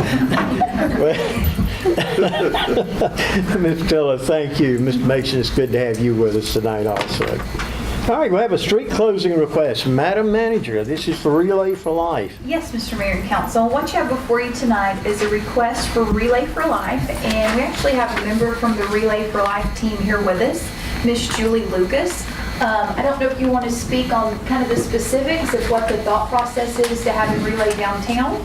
Ms. Tiller, thank you. Mr. Mason, it's good to have you with us tonight also. All right, we have a street closing request. Madam Manager, this is for Relay for Life. Yes, Mr. Mayor and Council. What you have before you tonight is a request for Relay for Life, and we actually have a member from the Relay for Life team here with us, Miss Julie Lucas. I don't know if you want to speak on kind of the specifics of what the thought process is to have a relay downtown,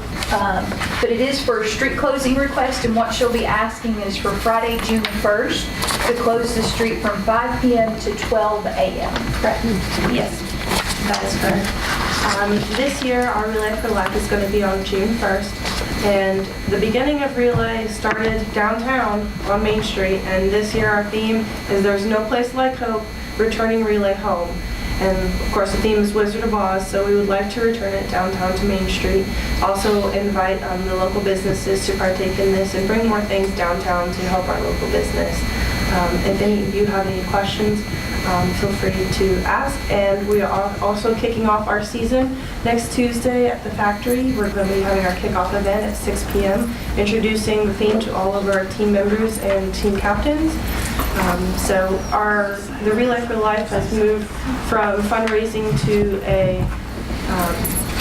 but it is for a street closing request, and what she'll be asking is for Friday, June 1st, to close the street from 5 p.m. to 12 a.m. Correct? Yes, that is correct. This year, our Relay for Life is going to be on June 1st, and the beginning of Relay started downtown on Main Street, and this year our theme is There's No Place Like Hope, Returning Relay Home. And of course the theme is Wizard of Oz, so we would like to return it downtown to Main Street. Also invite the local businesses to partake in this and bring more things downtown to help our local business. If any of you have any questions, feel free to ask. And we are also kicking off our season next Tuesday at the factory. We're going to be having our kickoff event at 6 p.m., introducing the theme to all of our team members and team captains. So the Relay for Life has moved from fundraising to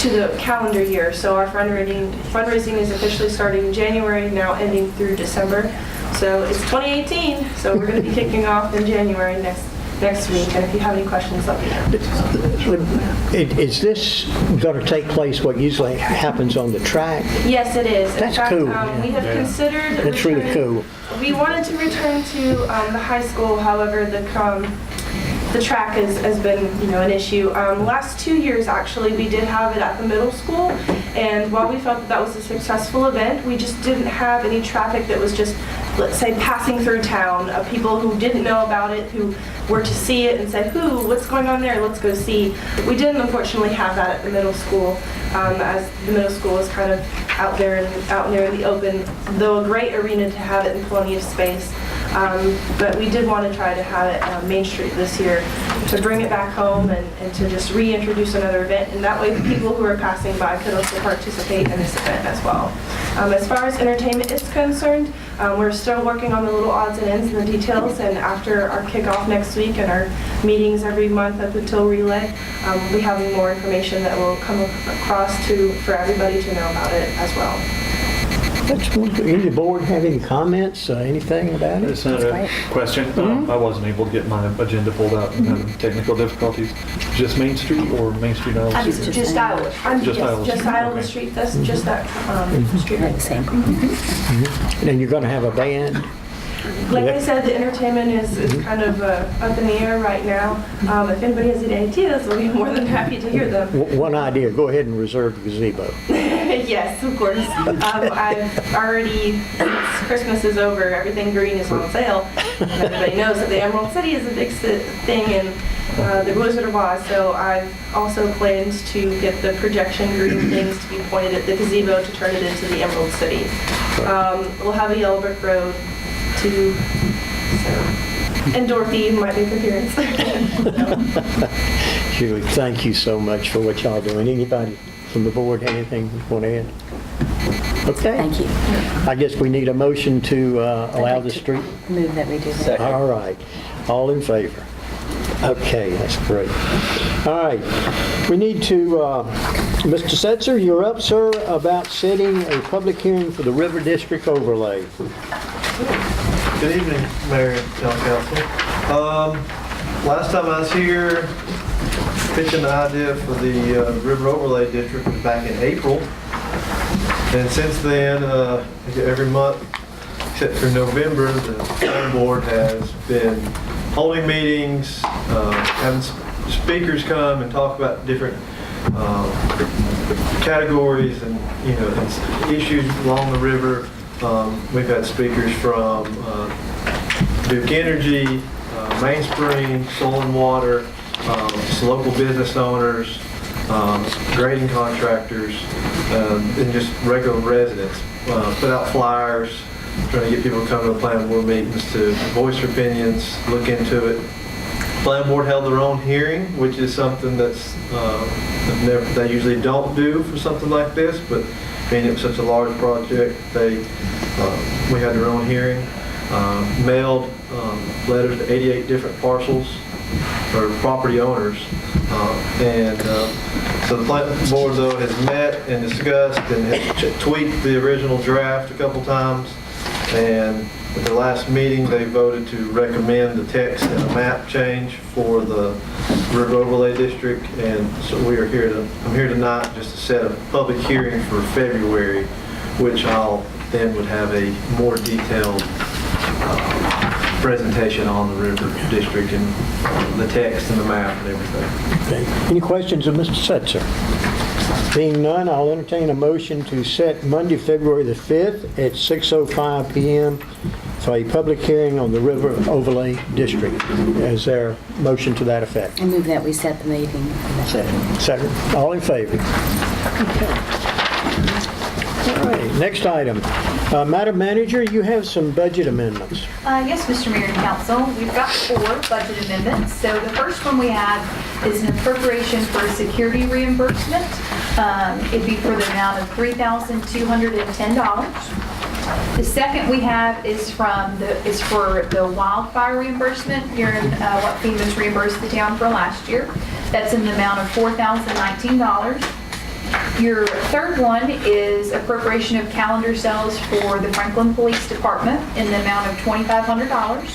the calendar year. So our fundraising is officially starting in January, now ending through December. So it's 2018, so we're going to be kicking off in January next week. And if you have any questions, let me know. Is this going to take place what usually happens on the track? Yes, it is. That's in fact, cool. We have considered That's really cool. We wanted to return to the high school, however, the track has been, an issue. Last 2 years, actually, we did have it at the middle school, and while we felt that was a successful event, we just didn't have any traffic that was just, let's say, passing through town, people who didn't know about it, who were to see it and say, what's going on there? Let's go see. We didn't, unfortunately, have that at the middle school, as the middle school is kind of out there in the open, though a great arena to have it in plenty of space. But we did want to try to have it on Main Street this year to bring it back home and to just reintroduce another event. And that way people who are passing by could also participate in this event as well. As far as entertainment is concerned, we're still working on the little odds and ends and the details. And after our kickoff next week and our meetings every month up until Relay, we'll be having more information that will come across for everybody to know about it as well. Any of the board have any comments, anything about it? It's a question. I wasn't able to get my agenda pulled out and having technical difficulties. Just Main Street or Main Street Iowa Street? Just Iowa. Just Iowa Okay. Street. That's just that street. Same. And you're going to have a band? Like I said, the entertainment is kind of up in the air right now. If anybody has any ideas, we'll be more than happy to hear them. One idea, go ahead and reserve the gazebo. Yes, of course. I've already, since Christmas is over, everything green is on sale. Everybody knows that the Emerald City is a big thing in the Wizard of Oz, so I've also planned to get the projection green things to be pointed at the gazebo to turn it into the Emerald City. We'll have a yellow brick road too, and Dorothy might make an appearance. Julie, thank you so much for what y'all doing. Anybody from the board have anything you want to add? Okay. Thank you. I guess we need a motion to allow the street. Move that we do that. All right. All in favor? Okay, that's great. All right. We need to, Mr. Setzer, you're up, sir, about setting a public hearing for the River District overlay. Good evening, Mayor and Town Council. Last time I was here, pitching the idea for the River Overlay District was back in April. And since then, every month, except for November, the planning board has been holding meetings, having speakers come and talk about different categories and issues along the river. We've had speakers from Duke Energy, Mainspring, Soil and Water, some local business owners, grading contractors, and just regular residents. Put out flyers, trying to get people to come to the planning board meetings to voice their opinions, look into it. Planning board held their own hearing, which is something that's they usually don't do for something like this, but being it was such a large project, we had their own hearing. Mailed letters to 88 different parcels or property owners, so the planning board though has met and discussed and has tweaked the original draft a couple times, and at the last meeting they voted to recommend the text and a map change for the River Overlay District, and so I'm here tonight just to set a public hearing for February, which I'll then would have a more detailed presentation on the River District and the text and the map and everything. Okay. Any questions of Mr. Setzer? Being none, I'll entertain a motion to set Monday, February the 5th at 6:05 p.m. for a public hearing on the River Overlay District. Is there a motion to that effect? I move that we set the meeting. Second. All in favor? Okay. All right, next item. Madam Manager, you have some budget amendments. Yes, Mr. Mayor and Council, we've got 4 budget amendments. So the first one we have is an appropriation for security reimbursement. It'd be for the amount of $3,210. The second we have is for the wildfire reimbursement during what FEMA's reimbursed the town for last year. That's in the amount of $4,019. Your third one is appropriation of calendar sales for the Franklin Police Department in the amount of $2,500.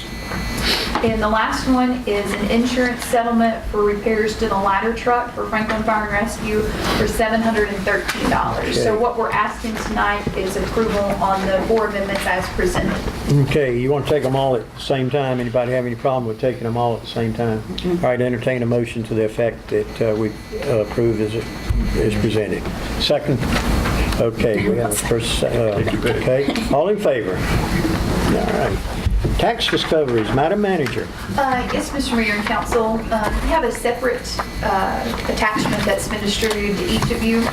And the last one is an insurance settlement for repairs to the ladder truck for Franklin Fire and Rescue for $713. Okay. So what we're asking tonight is approval on the 4 amendments as presented. Okay, you want to take them all at the same time? Anybody have any problem with taking them all at the same time? All right, entertain a motion to the effect that we approve as presented. Second? Okay, we have a first. Okay, all in favor? All right. Tax discoveries, Madam Manager. Yes, Mr. Mayor and Council, we have a separate attachment that's been distributed to each of you.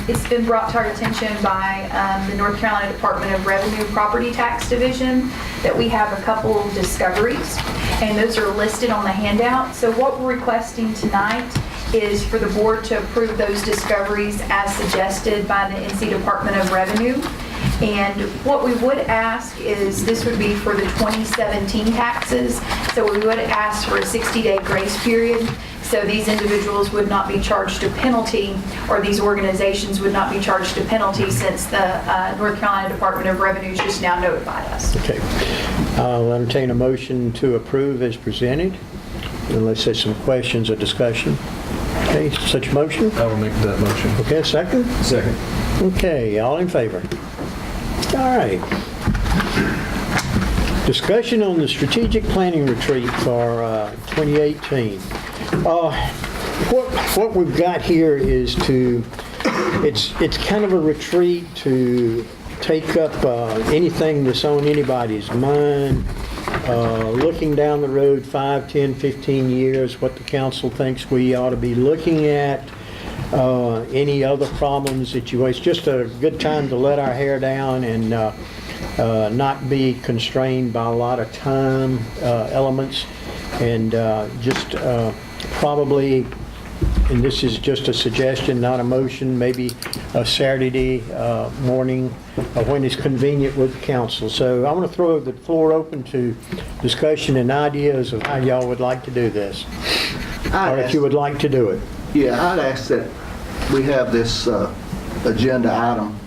It's been brought to our attention by the North Carolina Department of Revenue Property Tax Division that we have a couple of discoveries, and those are listed on the handout. So what we're requesting tonight is for the board to approve those discoveries as suggested by the NC Department of Revenue. And what we would ask is, this would be for the 2017 taxes, so we would ask for a 60-day grace period, so these individuals would not be charged a penalty, or these organizations would not be charged a penalty, since the North Carolina Department of Revenue just now notified us. Okay. I'll entertain a motion to approve as presented, unless there's some questions or discussion. Okay, such motion? I will make that motion. Okay, second? Second. Okay, all in favor? All right. Discussion on the strategic planning retreat for 2018. What we've got here is it's kind of a retreat to take up anything that's on anybody's mind, looking down the road 5, 10, 15 years, what the council thinks we ought to be looking at, any other problems that you waste. Just a good time to let our hair down and not be constrained by a lot of time elements, and just probably, and this is just a suggestion, not a motion, maybe a Saturday morning when it's convenient with the council. So I want to throw the floor open to discussion and ideas of how y'all would like to do this, or if you would like to do it. Yeah, I'd ask that we have this agenda item.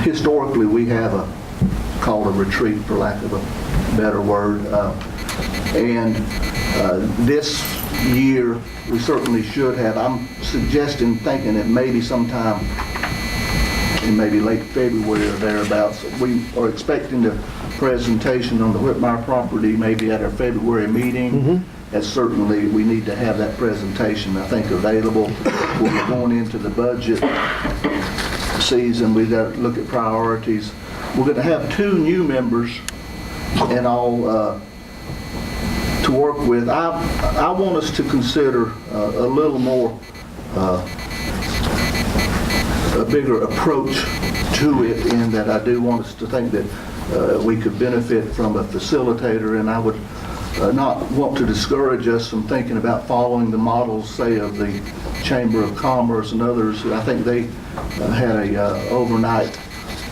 Historically, we have called a retreat, for lack of a better word. And this year, we certainly should have. I'm suggesting, thinking that maybe sometime in maybe late February or thereabouts, we are expecting a presentation on the Whitmire property maybe at our February meeting. And certainly we need to have that presentation, I think, available. We're going into the budget season. We've got to look at priorities. We're going to have 2 new members and all to work with. I want us to consider a little more, a bigger approach to it, in that I do want us to think that we could benefit from a facilitator, and I would not want to discourage us from thinking about following the models, say, of the Chamber of Commerce and others. I think they had a overnight,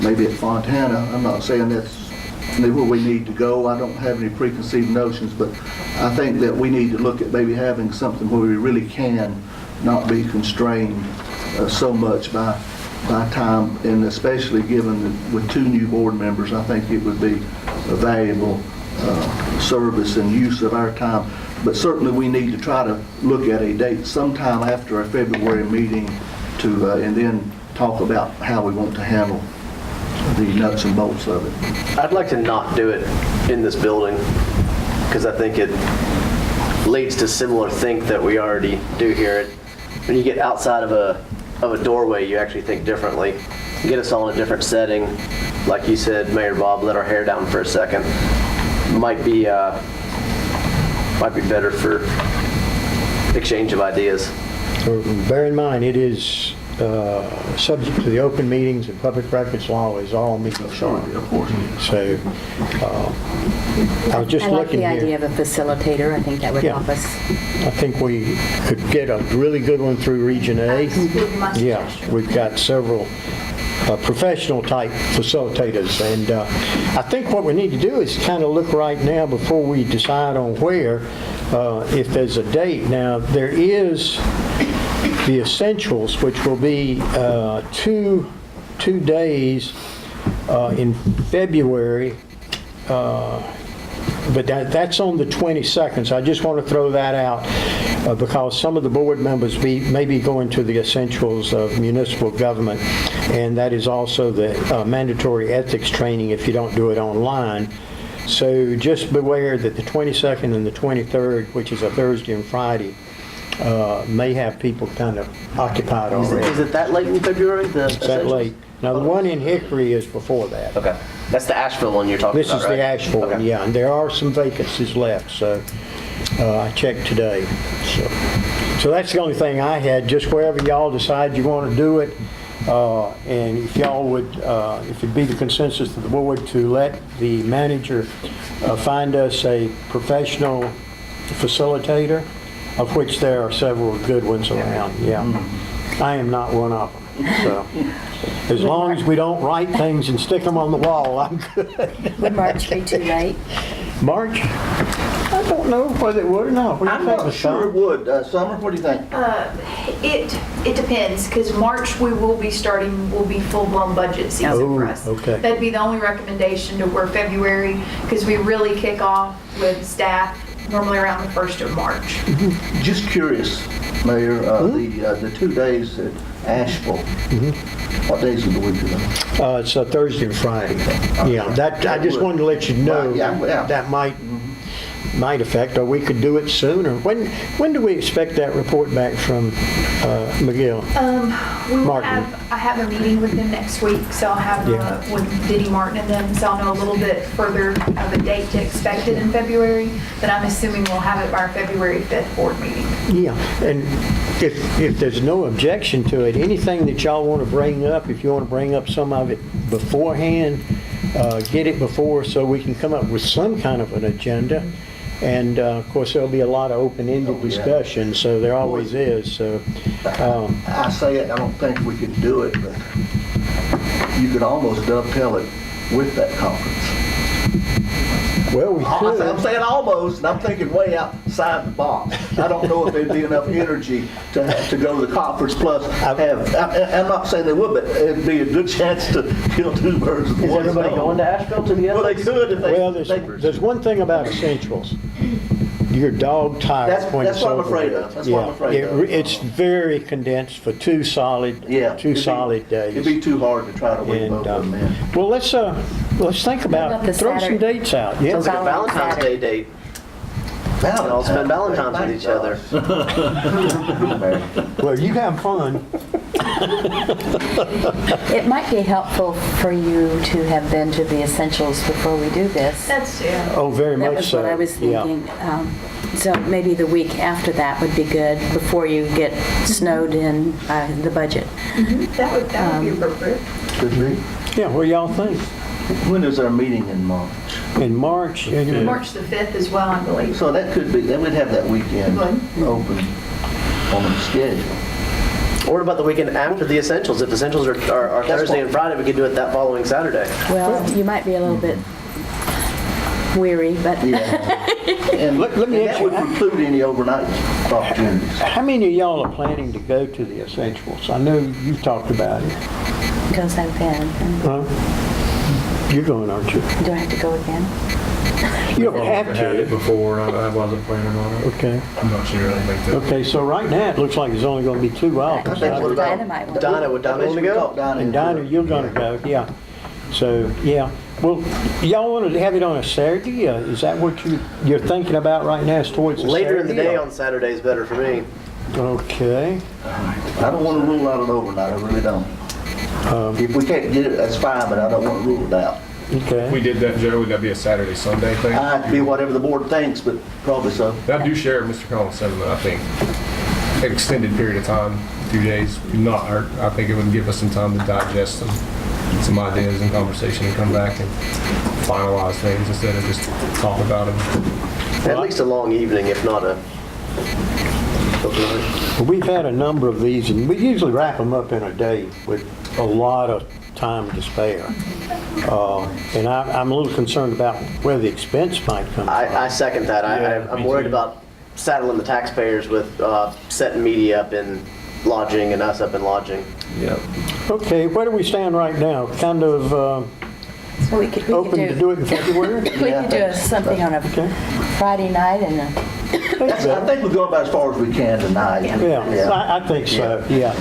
maybe at Fontana. I'm not saying that's where we need to go. I don't have any preconceived notions, but I think that we need to look at maybe having something where we really can not be constrained so much by time, and especially given that with 2 new board members, I think it would be a valuable service and use of our time. But certainly we need to try to look at a date sometime after our February meeting to and then talk about how we want to handle the nuts and bolts of it. I'd like to not do it in this building, because I think it leads to similar think that we already do here. When you get outside of a doorway, you actually think differently. Get us all in a different setting. Like you said, Mayor Bob, let our hair down for a second. Might be better for exchange of ideas. So bear in mind, it is subject to the open meetings and public records law, is all meetings are. Of course. So I was just I like looking the here. idea of a facilitator. I think that would Yeah. help us. I think we could get a really good one through Region A. Yeah, we've got several professional type facilitators, and I think what we need to do is kind of look right now before we decide on where, if there's a date. Now, there is the essentials, which will be two days in February, but that's on the 22nd, so I just want to throw that out because some of the board members may be going to the essentials of municipal government, and that is also the mandatory ethics training if you don't do it online. So just beware that the 22nd and the 23rd, which is a Thursday and Friday, may have people kind of occupied already. Is it that late in February? It's that late. Now, the one in Hickory is before that. Okay. That's the Asheville one you're talking This about, is right? the Asheville one, Okay. yeah, and there are some vacancies left, so I checked today. So that's the only thing I had, just wherever y'all decide you want to do it, and if y'all would, if it'd be the consensus of the board to let the manager find us a professional facilitator, of which there are several good ones around, yeah. I am not one of them, so. As long as we don't write things and stick them on the wall, I'm good. Would March be too late? March? I don't know whether it would or not. What do you I'm think, not Ms. sure it Summer? would. Summer, what do you think? It depends, because March will be full-blown budget season for us. Okay. That'd be the only recommendation to where February, because we really kick off with staff normally around the 1st of March. Just curious, Mayor, the 2 days at Asheville, what days of the week are those? It's a Thursday and Friday. Yeah, that, I just wanted to let you know Right, yeah. that might might affect, or we could do it sooner. When do we expect that report back from McGill? I have a meeting with them next week, so I'll have with Diddy Martin and them, so I'll know a little bit further of a date to expect it in February, but I'm assuming we'll have it by our February 5th board meeting. Yeah, and if there's no objection to it, anything that y'all want to bring up, if you want to bring up some of it beforehand, get it before so we can come up with some kind of an agenda. And of course, there'll be a lot of open-ended discussion, so there always is. So I say it, I don't think we could do it, but you could almost dovetail it with that conference. Well, we could. I'm saying almost, and I'm thinking way outside the box. I don't know if there'd be enough energy to go to the conference, plus have, I'm not saying they would, but it'd be a good chance to kill two birds with one stone. Is everybody going to Asheville to the Well, they could if they... Well, there's one thing about essentials. You're dog tired when it's over. That's what I'm afraid of. That's what I'm afraid of. It's very condensed for two solid days. It'd be too hard to try to wait both of them in. Well, let's think about throw some dates out. Yeah. Sounds like a Valentine's Day date. I'll spend Valentine's with each other. Well, you have fun. It might be helpful for you to have been to the essentials before we do this. Oh, very much so. That was what I was thinking. So maybe the week after that would be good, before you get snowed in the budget. That would be appropriate. Could be. Yeah, what do y'all think? When is our meeting in March? In March? March the 5th as well, I believe. So that could be, then we'd have that weekend open on the schedule. Or what about the weekend after the essentials? If essentials are Thursday and Friday, we could do it that following Saturday. Well, you might be a little bit weary, but... And let me that would preclude any overnight opportunities. How many of y'all are planning to go to the essentials? I know you've talked about it. Because I've been. Huh? You're going, aren't you? Do I have to go again? You don't have I had it to. before. I wasn't planning on it. Okay. I'm not sure. I think that. Okay, so right now it looks like it's only going to be 2 hours. Dynamite one. Donna, would Donna want to go? And Dinah, you're going to go, yeah. So, yeah. Well, y'all want to have it on a Saturday? Is that what you're thinking about right now? Is towards the Later in the Saturday, day or- on Saturday is better for me. Okay. I don't want to rule out an overnight, I really don't. If we can't get it, that's fine, but I don't want to rule it out. Okay. If we did that, Joe, would that be a Saturday, Sunday thing? It'd be whatever the board thinks, but probably so. I do share Mr. Collins' sentiment. I think an extended period of time, a few days, would not hurt. I think it would give us some time to digest some ideas and conversation and come back and finalize things instead of just talk about them. At least a long evening, if not a... Well, we've had a number of these, and we usually wrap them up in a day with a lot of time to spare. And I'm a little concerned about where the expense might come from. I second that. I'm worried about saddling the taxpayers with setting media up in lodging and us up in lodging. Yep. Okay, where do we stand right now? Kind of So we could open to do it in February? We could do something on a Friday night and I think we're going about as far as we can tonight. Yeah, I think so, yeah.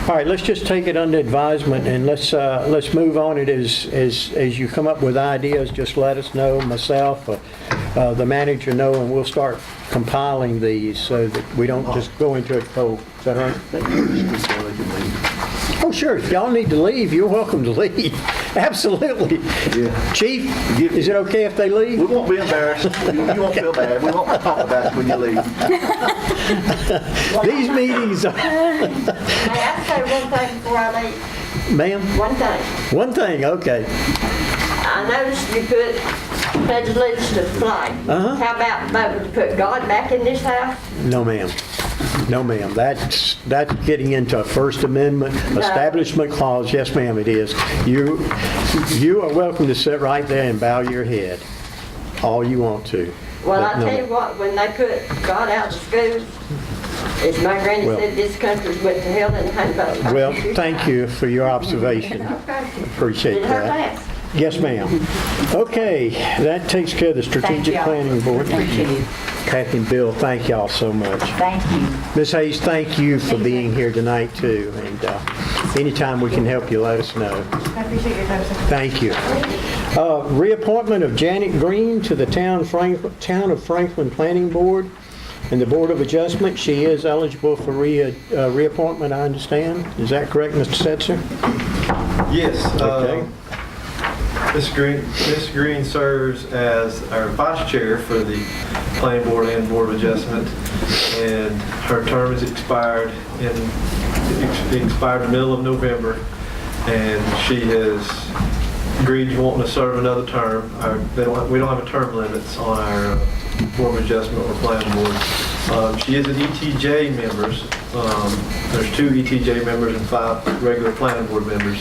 All right, let's just take it under advisement and let's move on it as you come up with ideas. Just let us know, myself, the manager know, and we'll start compiling these so that we don't just go into it cold. Is that all right? Oh, sure. If y'all need to leave, you're welcome to leave. Absolutely. Yeah. Chief, is it okay if they leave? We won't be embarrassed. You won't feel bad. We won't talk about it when you leave. These meetings are... May I say one thing before I leave? Ma'am? One thing. One thing, okay. I noticed you put pledge allegiance to the flag. How about voting to put God back in this house? No, ma'am. No, ma'am. That's getting into a First Amendment establishment clause. Yes, ma'am, it is. You are welcome to sit right there and bow your head all you want to. Well, But I no. tell you what, when they put God out of schools, as my granny said, this country went to hell in a handboat. Well, thank you for your observation. Appreciate Did her that. pass? Yes, ma'am. Okay, that takes care of the Strategic y'all. Planning Board. Thank you. Kathy and Bill, thank y'all so much. Thank you. Ms. Hayes, thank you for being here tonight, too. And anytime we can help you, let us know. I appreciate your time, sir. Thank you. Reappointment of Janet Green to the Town of Franklin Planning Board and the Board of Adjustment. She is eligible for reappointment, I understand. Is that correct, Mr. Setzer? Yes. Okay. Ms. Green serves as our vice chair for the Planning Board and Board of Adjustment, and her term is expired in the middle of November, and she has agreed to wanting to serve another term. We don't have a term limits on our Board of Adjustment or Planning Board. She is an ETJ member. There's 2 ETJ members and 5 regular Planning Board members.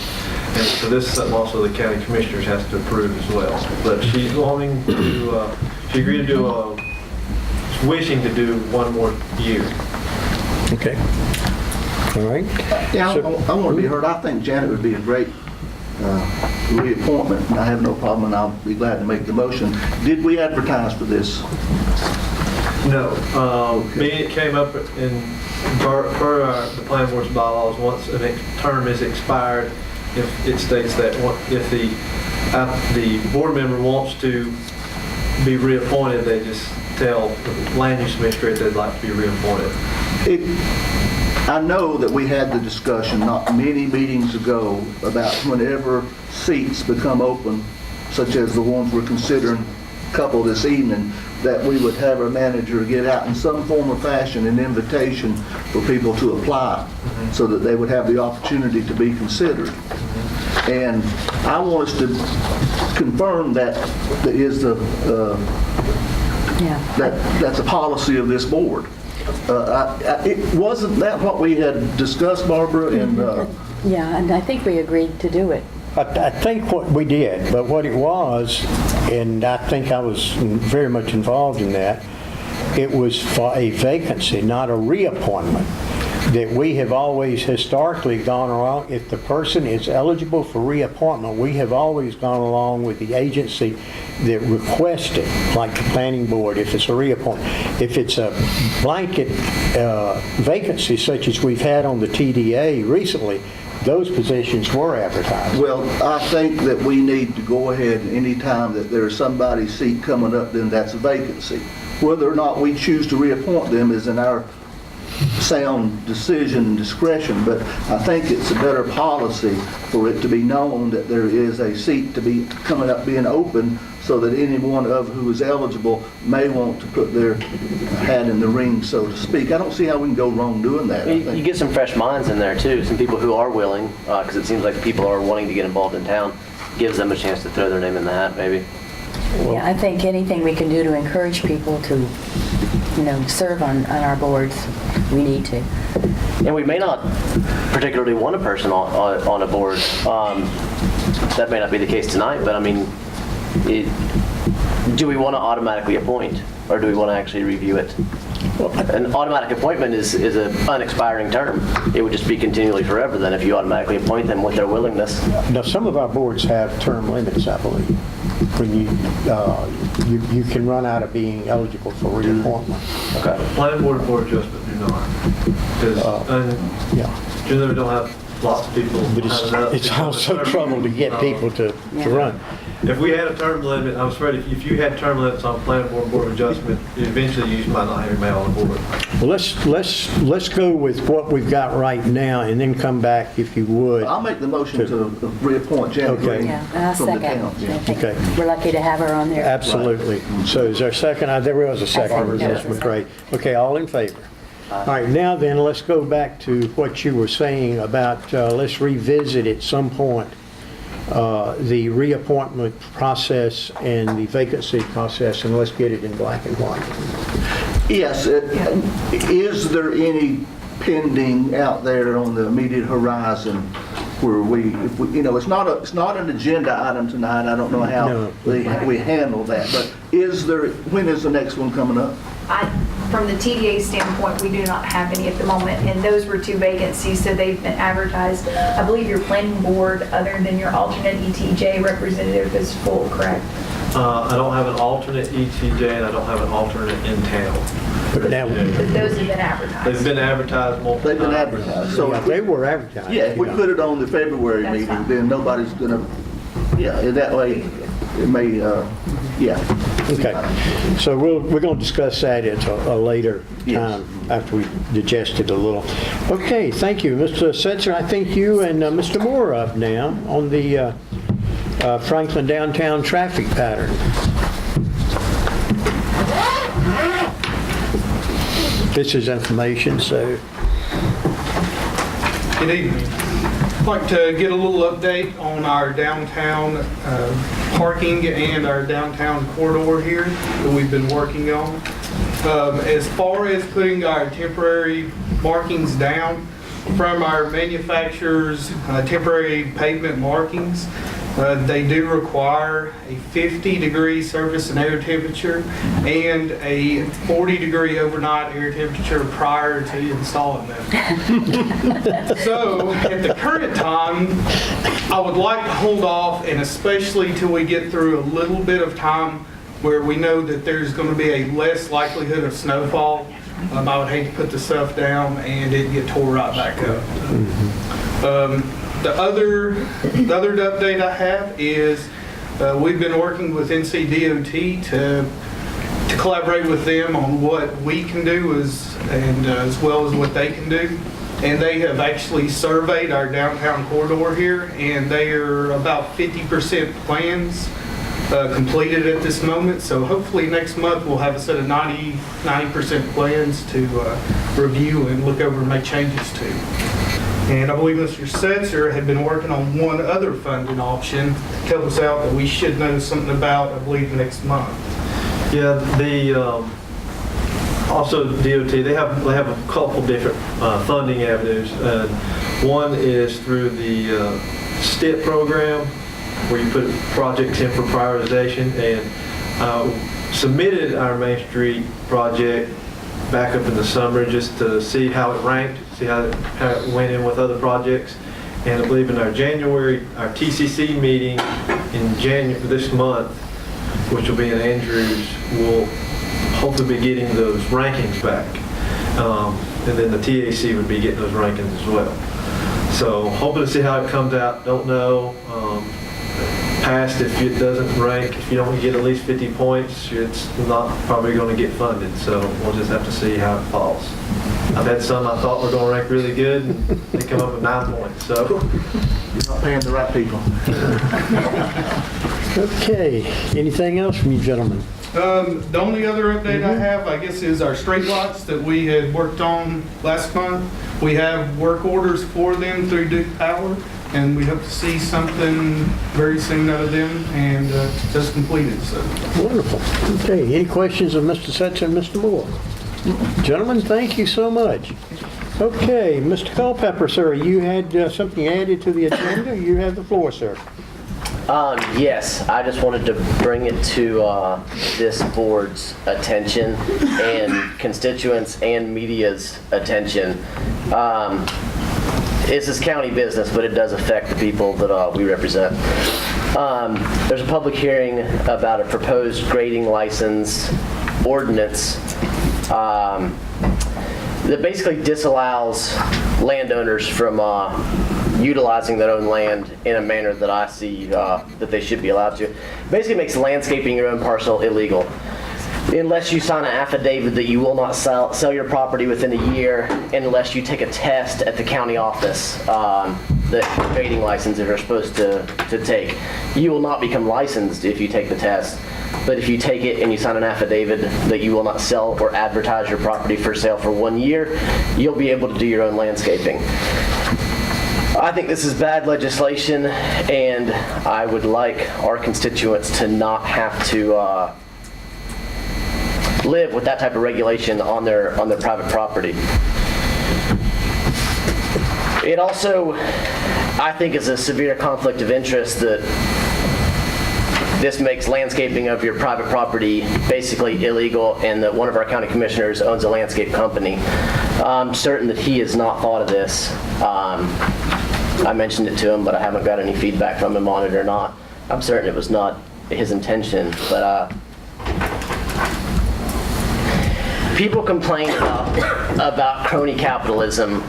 And so this is something also the county commissioners has to approve as well. But she's wanting to, she agreed to do, wishing to do 1 more year. Okay. All right. Yeah, I want to be heard. I think Janet would be a great reappointment, and I have no problem, and I'll be glad to make the motion. Did we advertise for this? No. It came up in per the planning board's bylaws. Once a term is expired, if it states that if the board member wants to be reappointed, they just tell the land use administrator they'd like to be reappointed. I know that we had the discussion not many meetings ago about whenever seats become open, such as the ones we're considering a couple this evening, that we would have our manager get out in some form or fashion an invitation for people to apply so that they would have the opportunity to be considered. And I want us to confirm that is that's a policy of this board. Wasn't that what we had discussed, Barbara? Yeah, and I think we agreed to do it. I think what we did, but what it was, and I think I was very much involved in that, it was for a vacancy, not a reappointment. That we have always historically gone along, if the person is eligible for reappointment, we have always gone along with the agency that requested, like the planning board, if it's a reappointment. If it's a blanket vacancy, such as we've had on the TDA recently, those positions were advertised. Well, I think that we need to go ahead any time that there's somebody's seat coming up, then that's a vacancy. Whether or not we choose to reappoint them is in our sound decision and discretion, but I think it's a better policy for it to be known that there is a seat to be coming up being open, so that anyone who is eligible may want to put their hat in the ring, so to speak. I don't see how we can go wrong doing that. You get some fresh minds in there too, some people who are willing, because it seems like people are wanting to get involved in town. Gives them a chance to throw their name in the hat, maybe. Yeah, I think anything we can do to encourage people to, serve on our boards, we need to. And we may not particularly want a person on a board. That may not be the case tonight, but I mean, do we want to automatically appoint, or do we want to actually review it? An automatic appointment is an unexpiring term. It would just be continually forever then if you automatically appoint them with their willingness. Now, some of our boards have term limits, I believe, when you can run out of being eligible for reappointment. Okay. Planning board and board adjustment do not. Because generally we don't have lots of people. But it's also trouble to get people to run. If we had a term limit, I'm afraid if you had term limits on planning board and board of adjustment, eventually you might not have your man on the board. Well, let's go with what we've got right now, and then come back if you would. I'll make the motion to reappoint Janet Green I'll from the second. town. Okay. We're lucky to have her on there. Absolutely. So is there a second? There was a second. Ms. McRae. Okay, all in favor? All right, now then, let's go back to what you were saying about, let's revisit at some point the reappointment process and the vacancy process, and let's get it in black and white. Yes. Is there any pending out there on the immediate horizon where it's not an agenda item tonight. I don't know how we handle that, but when is the next one coming up? From the TDA standpoint, we do not have any at the moment, and those were 2 vacancies, so they've been advertised. I believe your planning board, other than your alternate ETJ representative, is full, correct? I don't have an alternate ETJ, and I don't have an alternate in town. But those have been advertised. They've been advertised multiple They've been times. advertised. So they were advertised. Yeah, if we put it on the February That's meeting, fine. then nobody's going to, that way, it may, yeah. Okay, so we're going to discuss that at a later Yes. time after we digest it a little. Okay, thank you. Mr. Setzer, I think you and Mr. Moore are up now on the Franklin downtown traffic pattern. This is information, so. Good evening. I'd like to get a little update on our downtown parking and our downtown corridor here that we've been working on. As far as putting our temporary markings down from our manufacturer's temporary pavement markings, they do require a 50-degree surface and air temperature and a 40-degree overnight air temperature prior to installing them. So at the current time, I would like to hold off, and especially till we get through a little bit of time where we know that there's going to be a less likelihood of snowfall. I would hate to put the stuff down and it get tore right back up. The other update I have is we've been working with NCDOT to collaborate with them on what we can do as well as what they can do. And they have actually surveyed our downtown corridor here, and they are about 50% plans completed at this moment. So hopefully next month we'll have a set of 90% plans to review and look over and make changes to. And I believe Mr. Setzer had been working on one other funding option to help us out that we should know something about, I believe, next month. Yeah, also DOT, they have a couple different funding avenues. One is through the STIP program, where you put projects in for prioritization, and submitted our Main Street project back up in the summer just to see how it ranked, see how it went in with other projects. And I believe in our TCC meeting in January this month, which will be in Andrews, we'll hopefully be getting those rankings back. And then the TAC would be getting those rankings as well. So hoping to see how it comes out. Don't know. Past, if it doesn't rank, if you don't get at least 50 points, it's not probably going to get funded. So we'll just have to see how it falls. I've had some I thought were going to rank really good, and they come up with 9 points. So you're not paying the right people. Okay, anything else from you gentlemen? The only other update I have, I guess, is our street lights that we had worked on last month. We have work orders for them through Duke Power, and we hope to see something very soon out of them and just completed. So wonderful. Okay, any questions of Mr. Setzer and Mr. Moore? Gentlemen, thank you so much. Okay, Mr. Culpepper, sir, you had something added to the agenda. You have the floor, sir. Yes, I just wanted to bring it to this board's attention and constituents and media's attention. This is county business, but it does affect the people that we represent. There's a public hearing about a proposed grading license ordinance that basically disallows landowners from utilizing their own land in a manner that I see that they should be allowed to. Basically makes landscaping your own parcel illegal. Unless you sign an affidavit that you will not sell your property within a year, unless you take a test at the county office, the grading license that you're supposed to take. You will not become licensed if you take the test. But if you take it and you sign an affidavit that you will not sell or advertise your property for sale for 1 year, you'll be able to do your own landscaping. I think this is bad legislation, and I would like our constituents to not have to live with that type of regulation on their private property. It also, I think, is a severe conflict of interest that this makes landscaping of your private property basically illegal, and that one of our county commissioners owns a landscape company. I'm certain that he has not thought of this. I mentioned it to him, but I haven't got any feedback from him on it or not. I'm certain it was not his intention, but people complain about crony capitalism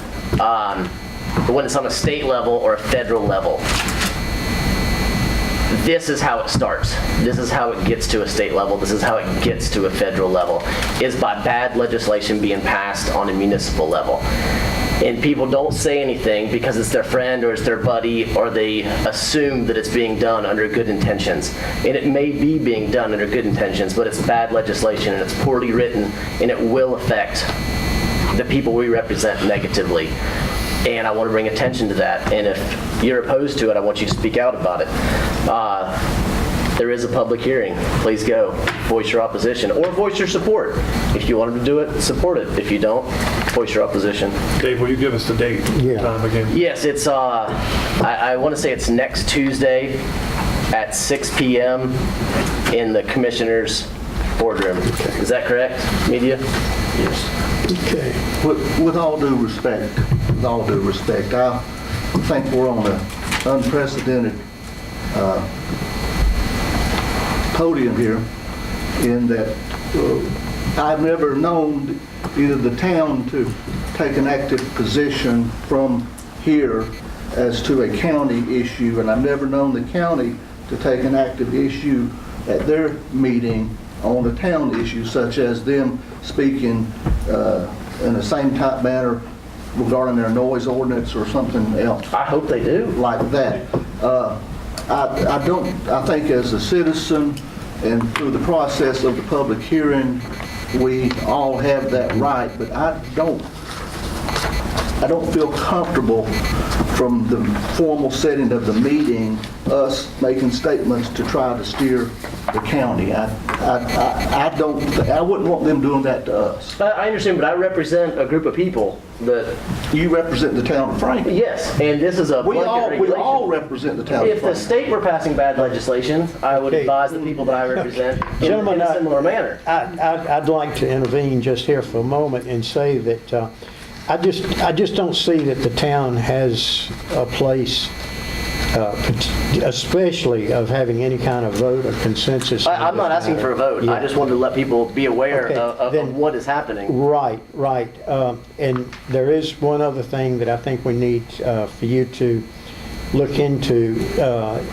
when it's on a state level or a federal level. this is how it starts. This is how it gets to a state level. This is how it gets to a federal level, is by bad legislation being passed on a municipal level. And people don't say anything because it's their friend or it's their buddy, or they assume that it's being done under good intentions. And it may be being done under good intentions, but it's bad legislation and it's poorly written, and it will affect the people we represent negatively. And I want to bring attention to that. And if you're opposed to it, I want you to speak out about it. There is a public hearing. Please go. Voice your opposition or voice your support. If you want them to do it, support it. If you don't, voice your opposition. Dave, will you give us the date time again? Yes, it's, I want to say it's next Tuesday at 6 p.m. in the Commissioner's boardroom. Is that correct, media? Yes. Okay. With all due respect, I think we're on an unprecedented podium here, in that I've never known either the town to take an active position from here as to a county issue, and I've never known the county to take an active issue at their meeting on a town issue, such as them speaking in the same type manner regarding their noise ordinance or something else. I hope they do. Like that. I think as a citizen and through the process of the public hearing, we all have that right, but I don't feel comfortable from the formal setting of the meeting, us making statements to try to steer the county. I wouldn't want them doing that to us. I understand, but I represent a group of people that... You represent the town of Franklin. Yes, and this is a blanket regulation. We all represent the town of If Franklin. the state were passing bad legislation, I would advise the people that I represent in a similar manner. I'd like to intervene just here for a moment and say that I just don't see that the town has a place, especially of having any kind of vote or consensus. I'm not asking for a vote. Yeah. I just wanted to let people be aware Okay, of what is happening. Right. And there is one other thing that I think we need for you to look into,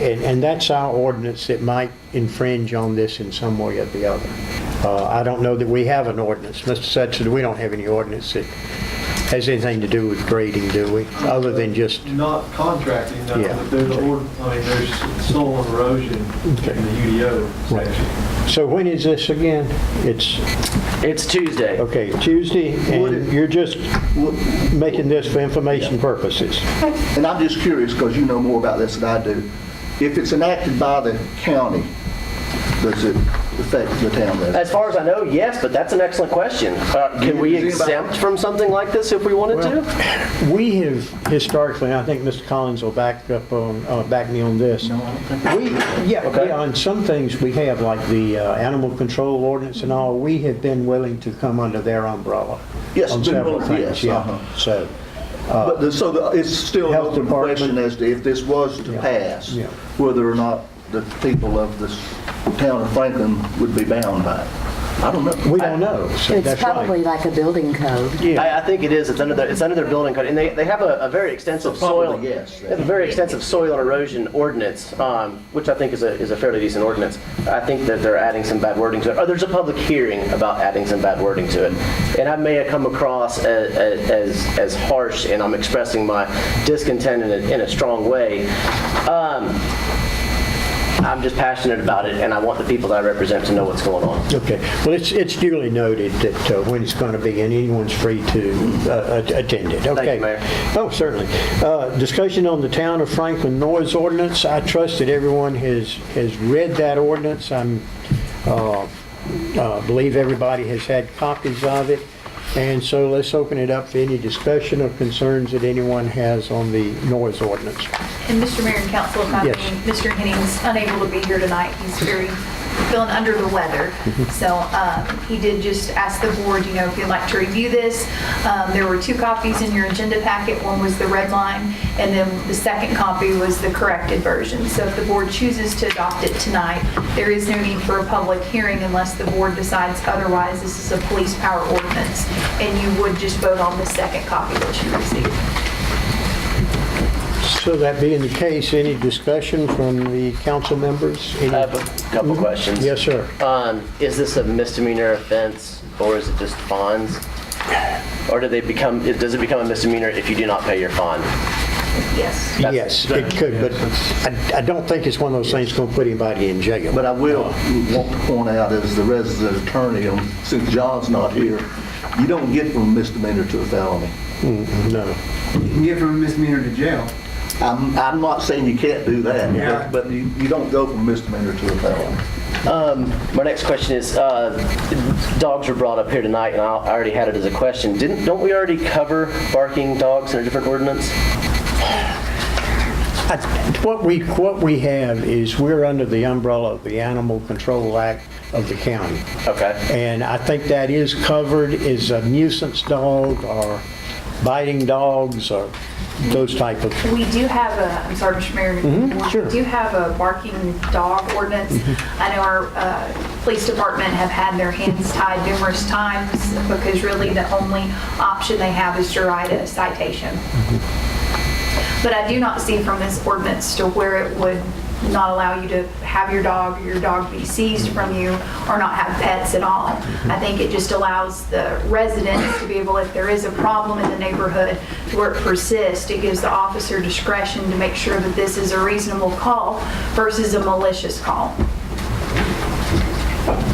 and that's our ordinance that might infringe on this in some way or the other. I don't know that we have an ordinance. Mr. Setzer, we don't have any ordinance that has anything to do with grading, do we? Other than just... Not contracting, no, Yeah. but there's soil erosion in the UDO section. So when is this again? It's Tuesday. Okay, Tuesday, and you're just making this for information purposes. And I'm just curious, because you know more about this than I do. If it's enacted by the county, does it affect the town residents? As far as I know, yes, but that's an excellent question. Can we exempt from something like this if we wanted to? We have historically, and I think Mr. Collins will back me on this. No, I don't think Yeah, on some things we have, like the animal control ordinance and all, we have been willing to come under their umbrella. Yes, on been several willing, things, yes, yeah. So, But it's still Health an open question as to if this was to pass, whether or not the people of this town of Franklin would be bound by it. I don't know. We don't know. So It's that's probably right. like a building code. I think it is. It's under their building code, and they have a very extensive soil. Yes. They have a very extensive soil and erosion ordinance, which I think is a fairly decent ordinance. I think that they're adding some bad wording to it. Or there's a public hearing about adding some bad wording to it, and I may have come across as harsh, and I'm expressing my discontent in a strong way. I'm just passionate about it, and I want the people that I represent to know what's going on. Okay. Well, it's duly noted that when it's going to be, and anyone's free to attend it. Okay. Thank you, Mayor. Oh, certainly. Discussion on the Town of Franklin noise ordinance. I trust that everyone has read that ordinance. I believe everybody has had copies of it. And so let's open it up for any discussion or concerns that anyone has on the noise ordinance. And Mr. Mayor and Council, if I may, Yes. Mr. Henning's unable to be here tonight. He's feeling under the weather. So he did just ask the board, if you'd like to review this. There were 2 copies in your agenda packet. One was the red line, and then the second copy was the corrected version. So if the board chooses to adopt it tonight, there is no need for a public hearing unless the board decides otherwise. This is a police power ordinance, and you would just vote on the second copy that you received. So that being the case, any discussion from the council members? I have a couple questions. Yes, sir. Is this a misdemeanor offense, or is it just fines? Or does it become a misdemeanor if you do not pay your fine? Yes. Yes, it could, but I don't think it's one of those things going to put anybody in jail. But I will want to point out as the resident attorney, since John's not here, you don't get from a misdemeanor to a felony. No. You can get from a misdemeanor to jail. I'm not saying you can't do that, Yeah. but you don't go from misdemeanor to a felony. My next question is, dogs were brought up here tonight, and I already had it as a question. Don't we already cover barking dogs in a different ordinance? What we have is we're under the umbrella of the Animal Control Act of the county. Okay. And I think that is covered as a nuisance dog or biting dogs or those type of. We do have I'm sorry, Mr. Mayor. Sure. We do have a barking dog ordinance. I know our police department have had their hands tied numerous times because really the only option they have is to write a citation. But I do not see from this ordinance to where it would not allow you to have your dog be seized from you, or not have pets at all. I think it just allows the residents to be able, if there is a problem in the neighborhood to where it persists, it gives the officer discretion to make sure that this is a reasonable call versus a malicious call.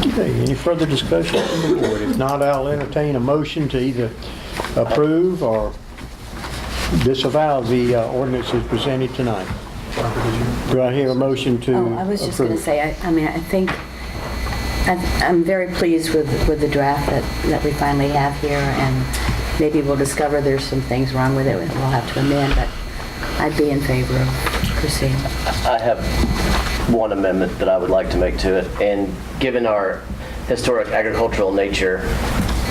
Okay, any further discussion from the board? If not, I'll entertain a motion to either approve or disavow the ordinance as presented tonight. Do I hear a motion to approve? I was just going to say, I think I'm very pleased with the draft that we finally have here, and maybe we'll discover there's some things wrong with it and we'll have to amend, but I'd be in favor of proceeding. I have one amendment that I would like to make to it, and given our historic agricultural nature,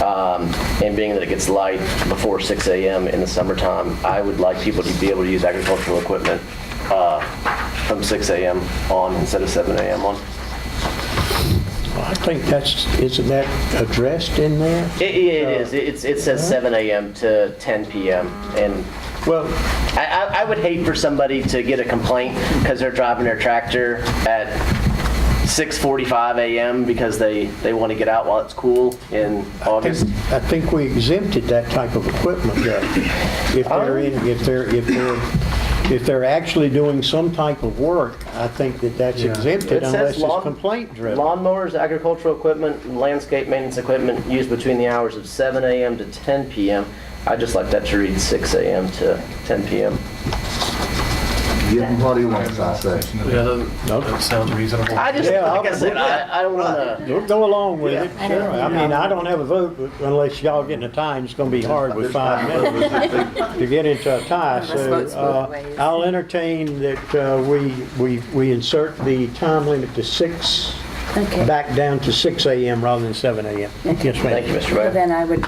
and being that it gets light before 6 a.m. in the summertime, I would like people to be able to use agricultural equipment from 6 a.m. on instead of 7 a.m. on. I think isn't that addressed in there? It is. It says 7 a.m. to 10 p.m. And well, I would hate for somebody to get a complaint because they're driving their tractor at 6:45 a.m. because they want to get out while it's cool in August. I think we exempted that type of equipment though. If they're actually doing some type of work, I think that's exempted unless it's complaint driven. Lawnmowers, agricultural equipment, and landscape maintenance equipment used between the hours of 7 a.m. to 10 p.m. I'd just like that to read 6 a.m. to 10 p.m. Give him what he wants, I say. Yeah, that sounds reasonable. I just, like I said, I don't want to. We'll go along with it. Sure. I mean, I don't have a vote unless y'all get in a tie, and it's going to be hard with 5 minutes to get into a tie. So I'll entertain that we insert the time limit to 6, back down to 6 a.m. rather than 7 a.m. Yes, ma'am. Thank you, Mr. Mayor. Well, then I would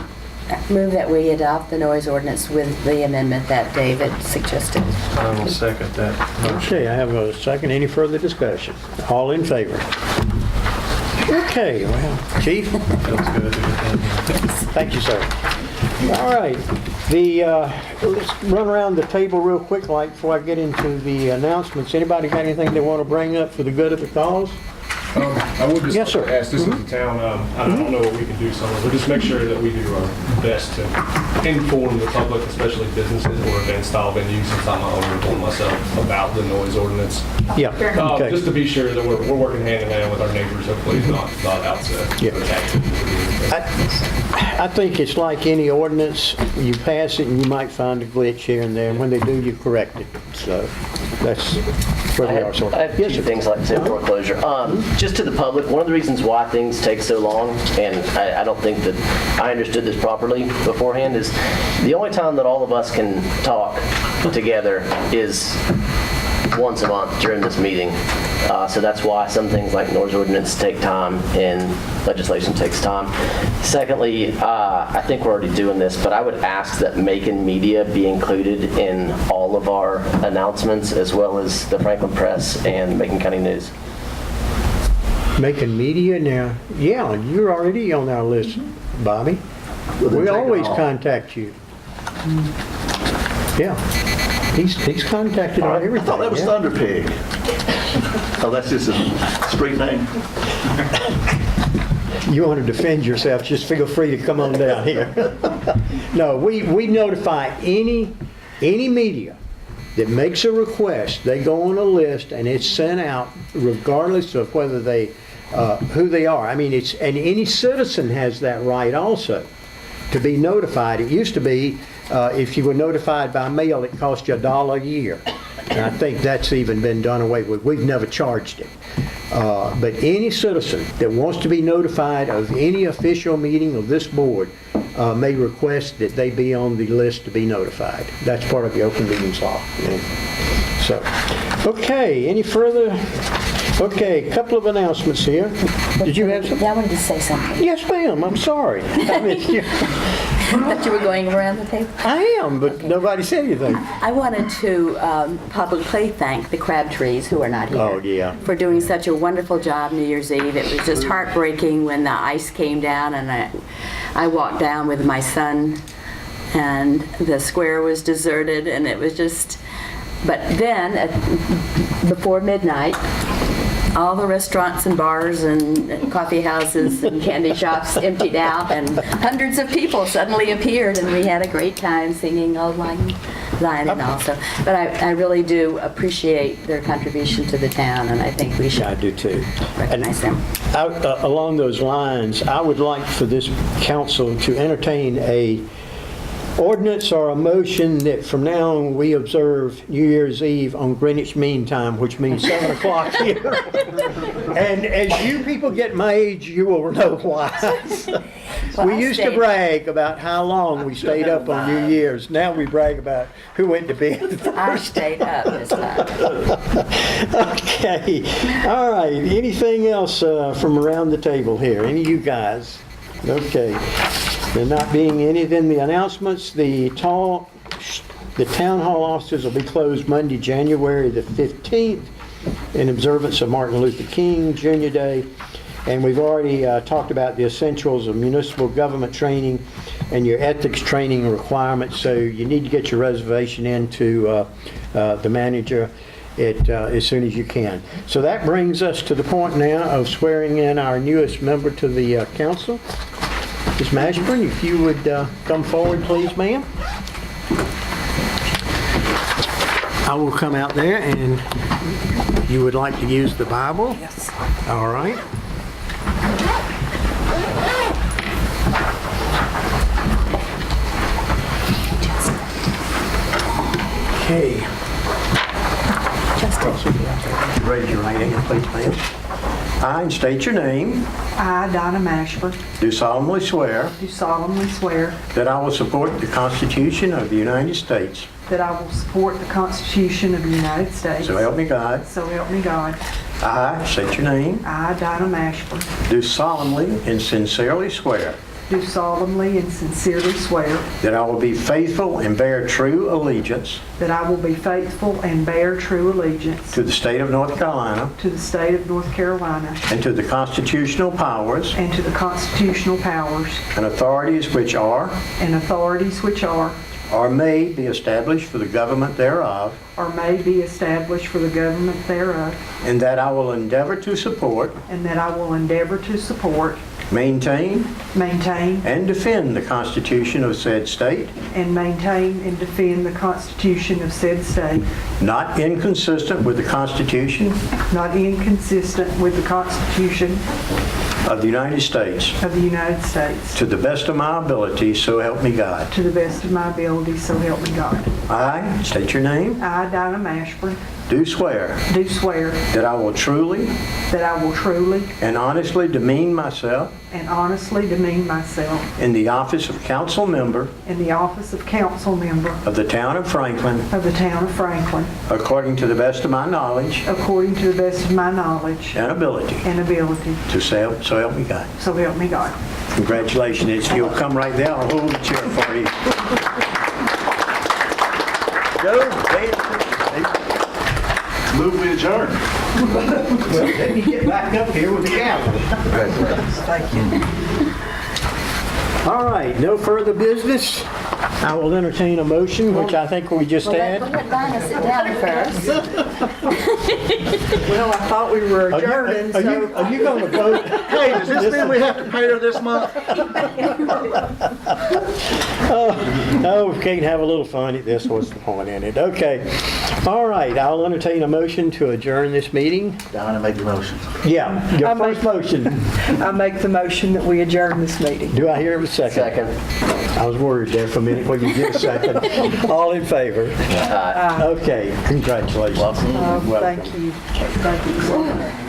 move that we adopt the noise ordinance with the amendment that David suggested. I will second that. Okay, I have a second. Any further discussion? All in favor? Okay, well, Chief? Thank you, sir. All right. Let's run around the table real quick like before I get into the announcements. Anybody got anything they want to bring up for the good of the cause? I would just Yes, like to sir. ask, this is the town, I don't know what we can do, but just make sure that we do our best to inform the public, especially businesses or event-style venues, since I'm not owner one myself, about the noise ordinance. Yeah, okay. Just to be sure that we're working hand in hand with our neighbors, hopefully not out to attack them. I think it's like any ordinance. You pass it and you might find a glitch here and there. And when they do, you correct it. So that's where we are. I have two things I'd like to say before closure. Just to the public, one of the reasons why things take so long, and I don't think that I understood this properly beforehand, is the only time that all of us can talk together is once a month during this meeting. So that's why some things like noise ordinance take time and legislation takes time. Secondly, I think we're already doing this, but I would ask that Macon Media be included in all of our announcements, as well as the Franklin Press and Macon County News. Macon Media now. Yeah, you're already on our list, Bobby. We always contact you. Yeah. He's contacted on everything. I thought that was yeah. Thunder Pig. Oh, that's just a street name? You want to defend yourself, just feel free to come on down here. No, we notify any media that makes a request. They go on a list and it's sent out regardless of whether they, who they are. I mean, and any citizen has that right also to be notified. It used to be, if you were notified by mail, it cost you $1 a year. And I think that's even been done away with. We've never charged it. But any citizen that wants to be notified of any official meeting of this board may request that they be on the list to be notified. That's part of the open meetings law. Yeah. So, okay, any further? Okay, a couple of announcements here. Did you have something? Yeah, I wanted to say something. Yes, ma'am. I'm sorry. I mean, That you were going around the table? I am, but nobody said anything. I wanted to publicly thank the Crabtrees, who are not here. Oh, yeah. For doing such a wonderful job New Year's Eve. It was just heartbreaking when the ice came down, and I walked down with my son, and the square was deserted, and it was just... But then, before midnight, all the restaurants and bars and coffee houses and candy shops emptied out, and hundreds of people suddenly appeared, and we had a great time singing Auld Lang Syne and all. So, but I really do appreciate their contribution to the town, and I think we should I do too. recognize them. Along those lines, I would like for this council to entertain a ordinance or a motion that from now on we observe New Year's Eve on Greenwich Mean Time, which means 7 o'clock here. And as you people get my age, you will know why. Well, We used to brag about how long we stayed up on New Year's. Now we brag about who went to bed first. I stayed up this time. Okay. All right. Anything else from around the table here? Any of you guys? Okay. There not being any, then the announcements, the town hall offices will be closed Monday, January the 15th in observance of Martin Luther King Jr. Day. And we've already talked about the essentials of municipal government training and your ethics training requirements. So you need to get your reservation into the manager as soon as you can. So that brings us to the point now of swearing in our newest member to the council. Ms. Mashburn, if you would come forward, please, ma'am. I will come out there, and you would like to use the Bible? Yes. All right. Okay. Raise your right hand, please, ma'am. I, and state your name, I, Donna Mashburn, do solemnly swear do solemnly swear that I will support the Constitution of the United States. that I will support the Constitution of the United States. So help me God. So help me God. I, state your name, I, Donna Mashburn, do solemnly and sincerely swear do solemnly and sincerely swear that I will be faithful and bear true allegiance that I will be faithful and bear true allegiance to the state of North Carolina to the state of North Carolina and to the constitutional powers and to the constitutional powers and authorities which are or may be established for the government thereof, or may be established for the government thereof, and that I will endeavor to support, and that I will endeavor to support, maintain, maintain, and defend the Constitution of said state, and maintain and defend the Constitution of said state, not inconsistent with the Constitution not inconsistent with the Constitution of the United States, of the United States, to the best of my ability, so help me God. to the best of my ability, so help me God. I, state your name, I, Donna Mashburn, do swear do swear that I will truly and honestly demean myself honestly demean myself in the office of council member in the office of council member of the town of Franklin, according to the best of my knowledge according to the best of my knowledge and ability, to so help me God. So help me God. Congratulations. You'll come right there. I'll hold the chair for you. Go, Move we adjourn. Well, let me get back up here with the gavel. Thank you. All right, no further business. I will entertain a motion, which I think we just had. We'll let Dinah sit down first. Well, I thought we were adjourning, Are so. you going to vote? Hey, does this mean we have to pay her this month? Oh, we can't have a little fun at this. What's the point in it? Okay. All right, I'll entertain a motion to adjourn this meeting. Donna, make the motion. Yeah, your first motion. I make the motion that we adjourn this meeting. Do I hear a second? Second. I was worried there for a minute when you did a second. All in favor? Okay, congratulations. Welcome. Thank you. Thank you.